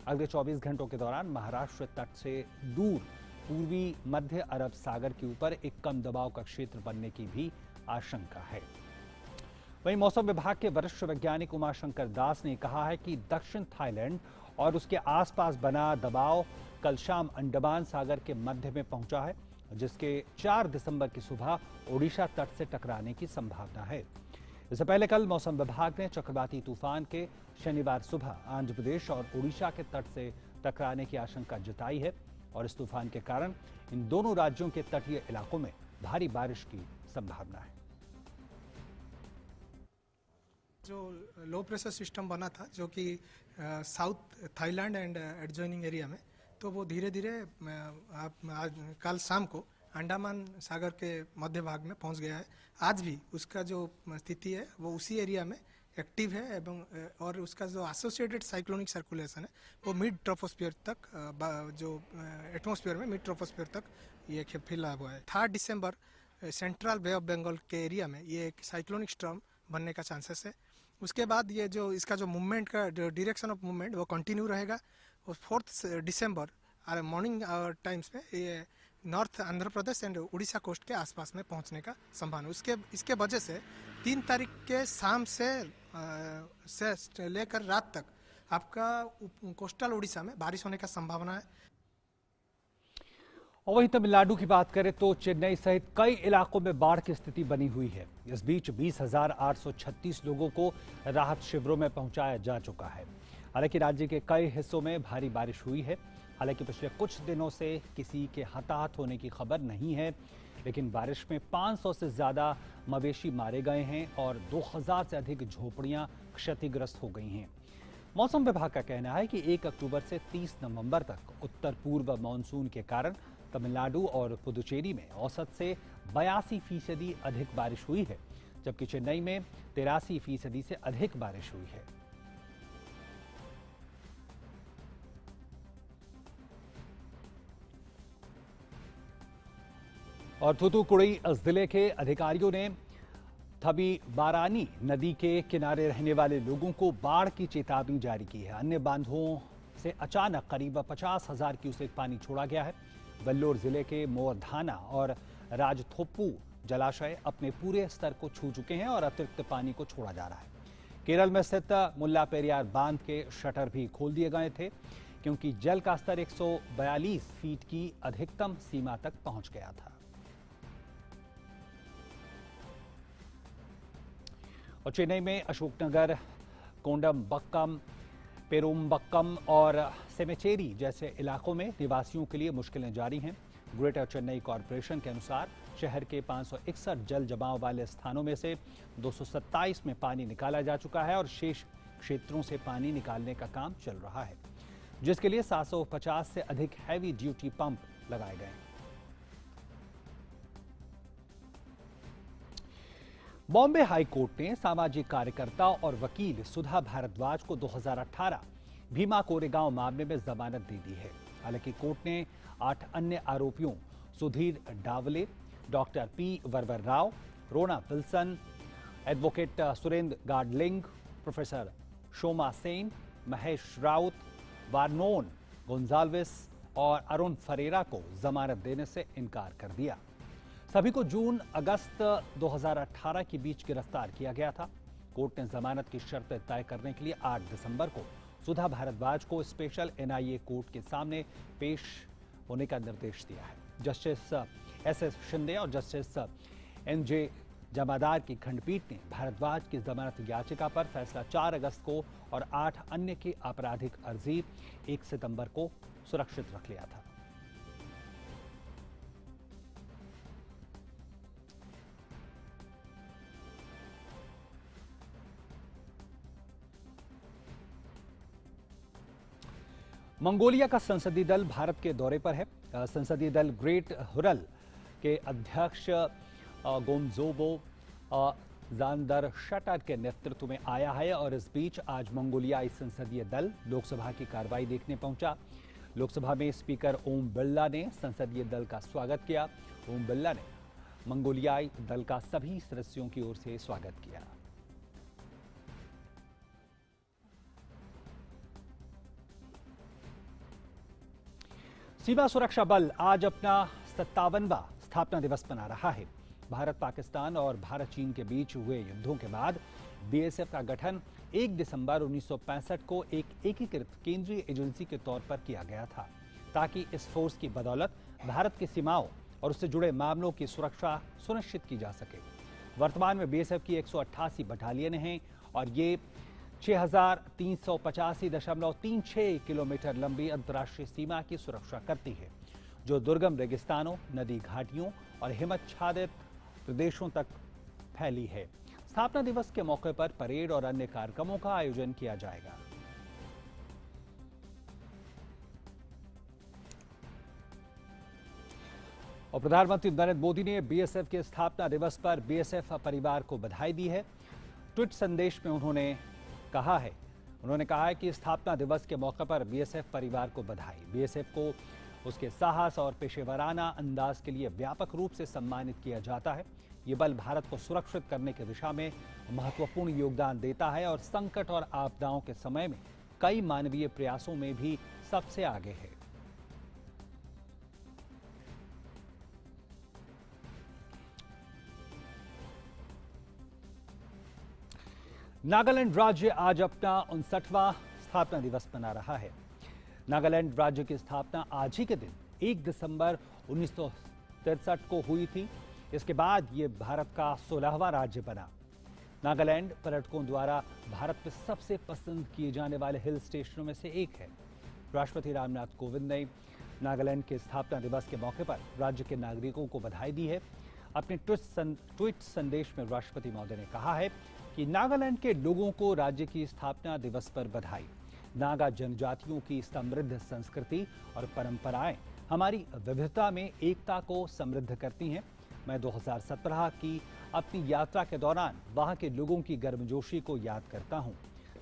अगले 24 घंटों के दौरान महाराष्ट्र तट से दूर पूर्वी मध्य अरब सागर के ऊपर एक कम दबाव का क्षेत्र बनने की भी आशंका है। वहीं मौसम विभाग के वरिष्ठ वैज्ञानिक उमाशंकर दास ने कहा है कि दक्षिण थाईलैंड और उसके आसपास बना दबाव कल शाम अंडमान सागर के मध्य में पहुंचा है, जिसके 4 दिसंबर की सुबह ओडिशा तट से टकराने की संभावना है। इससे पहले कल मौसम विभाग ने चक्रवाती तूफान के शनिवार सुबह आंध्र प्रदेश और ओडिशा के तट से टकराने की आशंका जताई है और इस तूफान के कारण इन दोनों राज्यों के तटीय इलाकों में भारी बारिश की संभावना है। जो लो प्रेशर सिस्टम बना था जो कि south Thailand and adjoining area में, तो वो धीरे धीरे कल शाम को अंडमान सागर के मध्य भाग में पहुंच गया है। आज भी उसका जो स्थिति है वो उसी एरिया में एक्टिव है एवं और उसका जो एसोसिएटेड साइक्लोनिक सर्कुलेशन है वो मिड ट्रोपोस्फीयर तक, जो एटमॉस्फेयर में मिड ट्रोपोस्फीयर तक ये फैला हुआ है। 3 दिसंबर सेंट्रल बे ऑफ बंगाल के एरिया में ये एक साइक्लोनिक स्टॉर्म बनने का चांसेस है। उसके बाद ये जो इसका जो मूवमेंट का जो डायरेक्शन ऑफ मूवमेंट वो कंटिन्यू रहेगा और 4 दिसंबर मॉर्निंग टाइम्स में ये north Andhra Pradesh and Odisha coast के आसपास में पहुंचने का संभावना। इसके वजह से 3 तारीख के शाम से लेकर रात तक आपका कोस्टल उड़ीसा में बारिश होने का संभावना है। और वहीं तमिलनाडु की बात करें तो चेन्नई सहित कई इलाकों में बाढ़ की स्थिति बनी हुई है। इस बीच 20,836 लोगों को राहत शिविरों में पहुंचाया जा चुका है। हालांकि राज्य के कई हिस्सों में भारी बारिश हुई है। हालांकि पिछले कुछ दिनों से किसी के हताहत होने की खबर नहीं है, लेकिन बारिश में 500 से ज्यादा मवेशी मारे गए हैं और 2000 से अधिक झोपड़ियां क्षतिग्रस्त हो गई हैं। मौसम विभाग का कहना है कि 1 अक्टूबर से 30 नवंबर तक उत्तर पूर्व मानसून के कारण तमिलनाडु और पुदुचेरी में औसत से 82% अधिक बारिश हुई है, जबकि चेन्नई में 83% से अधिक बारिश हुई है। और थूथुकुड़ी जिले के अधिकारियों ने थबीबारानी नदी के किनारे रहने वाले लोगों को बाढ़ की चेतावनी जारी की है। अन्य बांधों से अचानक करीब 50,000 क्यूसेक पानी छोड़ा गया है। वेल्लोर जिले के मोरधाना और राजथोप्पू जलाशय अपने पूरे स्तर को छू चुके हैं और अतिरिक्त पानी को छोड़ा जा रहा है। केरल में स्थित मुल्ला पेरियार बांध के शटर भी खोल दिए गए थे क्योंकि जल का स्तर 142 फीट की अधिकतम सीमा तक पहुंच गया था। और चेन्नई में अशोकनगर, कोंडमबक्कम, पेरुम्बक्कम और सेमेचेरी जैसे इलाकों में निवासियों के लिए मुश्किलें जारी हैं। ग्रेटर चेन्नई कॉरपोरेशन के अनुसार शहर के 561 जल जमाव वाले स्थानों में से 227 में पानी निकाला जा चुका है और शेष क्षेत्रों से पानी निकालने का काम चल रहा है, जिसके लिए 750 से अधिक हैवी ड्यूटी पंप लगाए गए हैं। बॉम्बे हाई कोर्ट ने सामाजिक कार्यकर्ता और वकील सुधा भारद्वाज को 2018 भीमा कोरेगांव मामले में जमानत दे दी है। हालांकि कोर्ट ने 8 अन्य आरोपियों सुधीर डावले, डॉक्टर पी वरवर राव, रोना Wilson, advocate Surendra Gadling, professor Shoma Sen, Mahesh Raut, वार्नोन Gonsalves और अरुण फरेरा को जमानत देने से इनकार कर दिया। सभी को जून-अगस्त 2018 के बीच गिरफ्तार किया गया था। कोर्ट ने जमानत की शर्तें तय करने के लिए 8 दिसंबर को सुधा भारद्वाज को स्पेशल एनआईए कोर्ट के सामने पेश होने का निर्देश दिया है। Justice SS. शिंदे और जस्टिस एन.जे. जमादार की खंडपीठ ने भारद्वाज की जमानत याचिका पर फैसला 4 अगस्त को और 8 अन्य की आपराधिक अर्जी 1 सितंबर को सुरक्षित रख लिया था। मंगोलिया का संसदीय दल भारत के दौरे पर है। संसदीय दल ग्रेट हुरल के अध्यक्ष गोमजोबो जानदरशटर के नेतृत्व में आया है और इस बीच आज मंगोलियाई संसदीय दल लोकसभा की कार्रवाई देखने पहुंचा। लोकसभा में स्पीकर ओम बिरला ने संसदीय दल का स्वागत किया। ओम बिरला ने मंगोलियाई दल का सभी सदस्यों की ओर से स्वागत किया। सीमा सुरक्षा बल आज अपना 57वां स्थापना दिवस मना रहा है। भारत पाकिस्तान और भारत चीन के बीच हुए युद्धों के बाद बीएसएफ का गठन 1 दिसंबर 1965 को एक एकीकृत केंद्रीय एजेंसी के तौर पर किया गया था, ताकि इस फोर्स की बदौलत भारत की सीमाओं और उससे जुड़े मामलों की सुरक्षा सुनिश्चित की जा सके। वर्तमान में बीएसएफ की 188 बटालियन हैं और ये 6385.36 किलोमीटर लंबी अंतर्राष्ट्रीय सीमा की सुरक्षा करती है, जो दुर्गम रेगिस्तानों, नदी घाटियों और हिमच्छादित प्रदेशों तक फैली है। स्थापना दिवस के मौके पर परेड और अन्य कार्यक्रमों का आयोजन किया जाएगा। और प्रधानमंत्री नरेंद्र मोदी ने बीएसएफ के स्थापना दिवस पर बीएसएफ परिवार को बधाई दी है। ट्वीट संदेश में उन्होंने कहा है कि स्थापना दिवस के मौके पर बीएसएफ परिवार को बधाई। बीएसएफ को उसके साहस और पेशेवराना अंदाज के लिए व्यापक रूप से सम्मानित किया जाता है। ये बल भारत को सुरक्षित करने की दिशा में महत्वपूर्ण योगदान देता है और संकट और आपदाओं के समय में कई मानवीय प्रयासों में भी सबसे आगे है। नागालैंड राज्य आज अपना 59वां स्थापना दिवस मना रहा है। नागालैंड राज्य की स्थापना आज ही के दिन 1 दिसंबर 1963 को हुई थी। इसके बाद ये भारत का 16वां राज्य बना। नागालैंड पर्यटकों द्वारा भारत में सबसे पसंद किए जाने वाले हिल स्टेशनों में से एक है। राष्ट्रपति रामनाथ कोविंद ने नागालैंड के स्थापना दिवस के मौके पर राज्य के नागरिकों को बधाई दी है। अपने ट्वीट संदेश में राष्ट्रपति महोदय ने कहा है कि नागालैंड के लोगों को राज्य की स्थापना दिवस पर बधाई। नागा जनजातियों की समृद्ध संस्कृति और परंपराएं हमारी विविधता में एकता को समृद्ध करती हैं। मैं 2017 की अपनी यात्रा के दौरान वहां के लोगों की गर्मजोशी को याद करता हूं।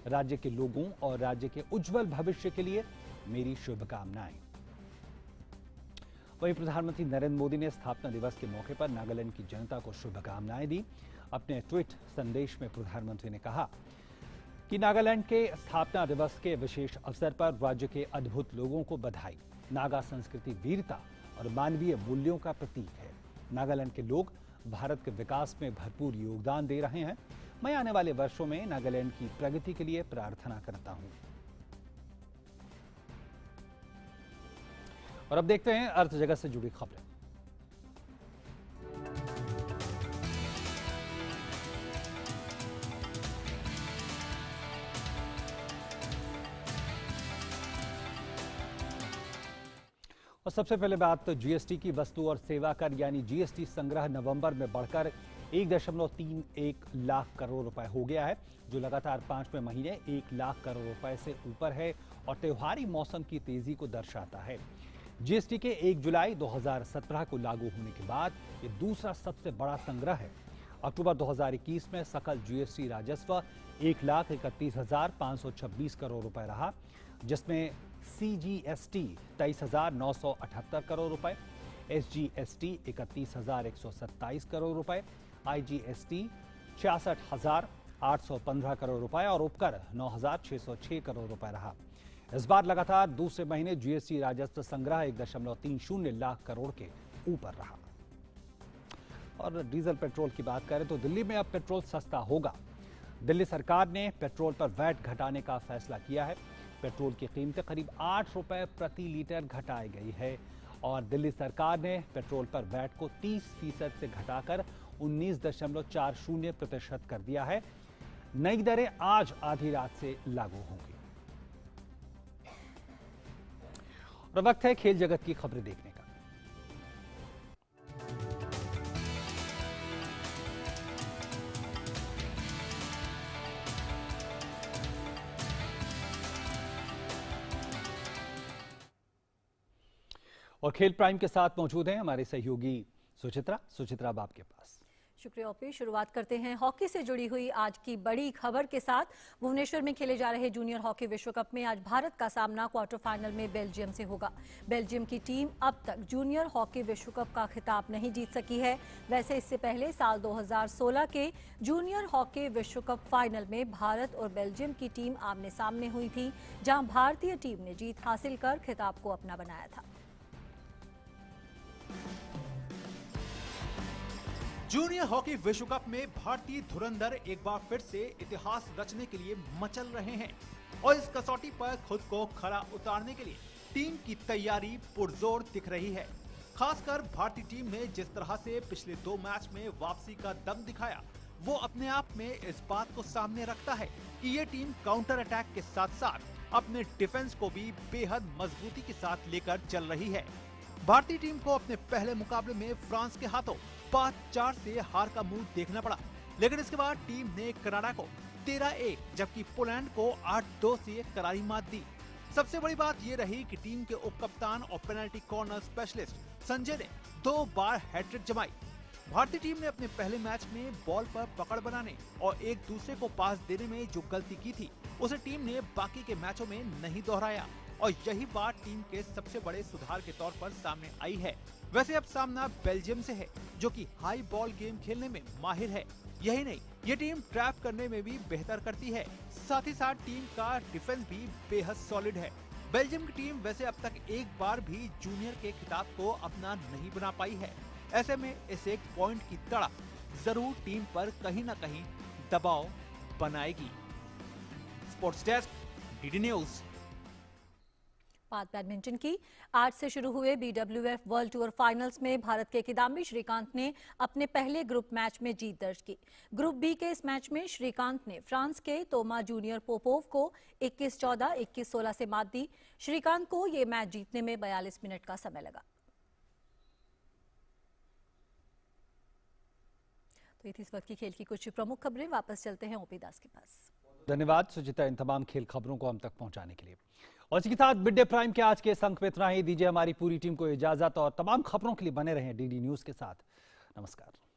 राज्य के लोगों और राज्य के उज्जवल भविष्य के लिए मेरी शुभकामनाएं। वहीं प्रधानमंत्री नरेंद्र मोदी ने स्थापना दिवस के मौके पर नागालैंड की जनता को शुभकामनाएं दी। अपने ट्वीट संदेश में प्रधानमंत्री ने कहा कि नागालैंड के स्थापना दिवस के विशेष अवसर पर राज्य के अद्भुत लोगों को बधाई। नागा संस्कृति वीरता और मानवीय मूल्यों का प्रतीक है। नागालैंड के लोग भारत के विकास में भरपूर योगदान दे रहे हैं। मैं आने वाले वर्षों में नागालैंड की प्रगति के लिए प्रार्थना करता हूं। और अब देखते हैं अर्थ जगत से जुड़ी खबरें। और सबसे पहले बात तो जीएसटी की। वस्तु और सेवा कर यानी जीएसटी संग्रह नवंबर में बढ़कर 1.31 लाख करोड़ रुपए हो गया है, जो लगातार 5वें महीने 1 लाख करोड़ रुपए से ऊपर है और त्योहारी मौसम की तेजी को दर्शाता है। जीएसटी के 1 जुलाई 2017 को लागू होने के बाद ये दूसरा सबसे बड़ा संग्रह है। अक्टूबर 2021 में सकल जीएसटी राजस्व 1,31,526 करोड़ रुपए रहा, जिसमें सीजीएसटी 23,978 करोड़ रुपए, एसजीएसटी 31,127 करोड़ रुपए, आईजीएसटी 66,815 करोड़ रुपए और उपकर 9,606 करोड़ रुपए रहा। इस बार लगातार दूसरे महीने जीएसटी राजस्व संग्रह 1.30 लाख करोड़ के ऊपर रहा। और डीजल पेट्रोल की बात करें तो दिल्ली में अब पेट्रोल सस्ता होगा। दिल्ली सरकार ने पेट्रोल पर वैट घटाने का फैसला किया है। पेट्रोल की कीमतें करीब 8 रुपए प्रति लीटर घटाई गई है और दिल्ली सरकार ने पेट्रोल पर वैट को 30% से घटाकर 19.40% कर दिया है। नई दरें आज आधी रात से लागू होंगी। और वक्त है खेल जगत की खबरें देखने का। और खेल प्राइम के साथ मौजूद हैं हमारे सहयोगी सुचित्रा। सुचित्रा, अब आपके पास। शुक्रिया ओपी। शुरुआत करते हैं हॉकी से जुड़ी हुई आज की बड़ी खबर के साथ। भुवनेश्वर में खेले जा रहे जूनियर हॉकी विश्व कप में आज भारत का सामना क्वार्टर फाइनल में बेल्जियम से होगा। बेल्जियम की टीम अब तक जूनियर हॉकी विश्व कप का खिताब नहीं जीत सकी है। वैसे इससे पहले साल 2016 के जूनियर हॉकी विश्व कप फाइनल में भारत और बेल्जियम की टीम आमने सामने हुई थी, जहां भारतीय टीम ने जीत हासिल कर खिताब को अपना बनाया था। जूनियर हॉकी विश्व कप में भारतीय धुरंधर एक बार फिर से इतिहास रचने के लिए मचल रहे हैं और इस कसौटी पर खुद को खरा उतारने के लिए टीम की तैयारी पुरजोर दिख रही है। खासकर भारतीय टीम ने जिस तरह से पिछले 2 मैच में वापसी का दम दिखाया, वो अपने आप में इस बात को सामने रखता है कि ये टीम काउंटर अटैक के साथ साथ अपने डिफेंस को भी बेहद मजबूती के साथ लेकर चल रही है। भारतीय टीम को अपने पहले मुकाबले में फ्रांस के हाथों 5-4 से हार का मुंह देखना पड़ा, लेकिन इसके बाद टीम ने कनाडा को 13-1 जबकि पोलैंड को 8-2 से करारी मात दी। सबसे बड़ी बात ये रही कि टीम के उप कप्तान और पेनल्टी कॉर्नर स्पेशलिस्ट संजय ने 2 बार हैट्रिक जमाई। भारतीय टीम ने अपने पहले मैच में बॉल पर पकड़ बनाने और एक दूसरे को पास देने में जो गलती की थी, उसे टीम ने बाकी के मैचों में नहीं दोहराया और यही बात टीम के सबसे बड़े सुधार के तौर पर सामने आई है। वैसे अब सामना बेल्जियम से है, जो कि हाई बॉल गेम खेलने में माहिर है। यही नहीं, ये टीम ट्रैप करने में भी बेहतर करती है। साथ ही साथ टीम का डिफेंस भी बेहद सॉलिड है। बेल्जियम की टीम वैसे अब तक एक बार भी जूनियर के खिताब को अपना नहीं बना पाई है। ऐसे में इस एक पॉइंट की तड़प जरूर टीम पर कहीं न कहीं दबाव बनाएगी। Sports desk, DD news. बात बैडमिंटन की। आज से शुरू हुए BWF वर्ल्ड टूर फाइनल्स में भारत के किदाम्बी श्रीकांत ने अपने पहले ग्रुप मैच में जीत दर्ज की। ग्रुप बी के इस मैच में श्रीकांत ने फ्रांस के तोमा जूनियर पोपोव को 21-14, 21-16 से मात दी। श्रीकांत को ये मैच जीतने में 42 मिनट का समय लगा। तो ये थी इस वक्त की खेल की कुछ प्रमुख खबरें। वापस चलते हैं ओपी दास के पास। धन्यवाद सुचिता, इन तमाम खेल खबरों को हम तक पहुंचाने के लिए। और इसके साथ मिड डे प्राइम के आज के इस अंक में इतना ही। दीजिए हमारी पूरी टीम को इजाजत और तमाम खबरों के लिए बने रहें डीडी न्यूज के साथ। नमस्कार।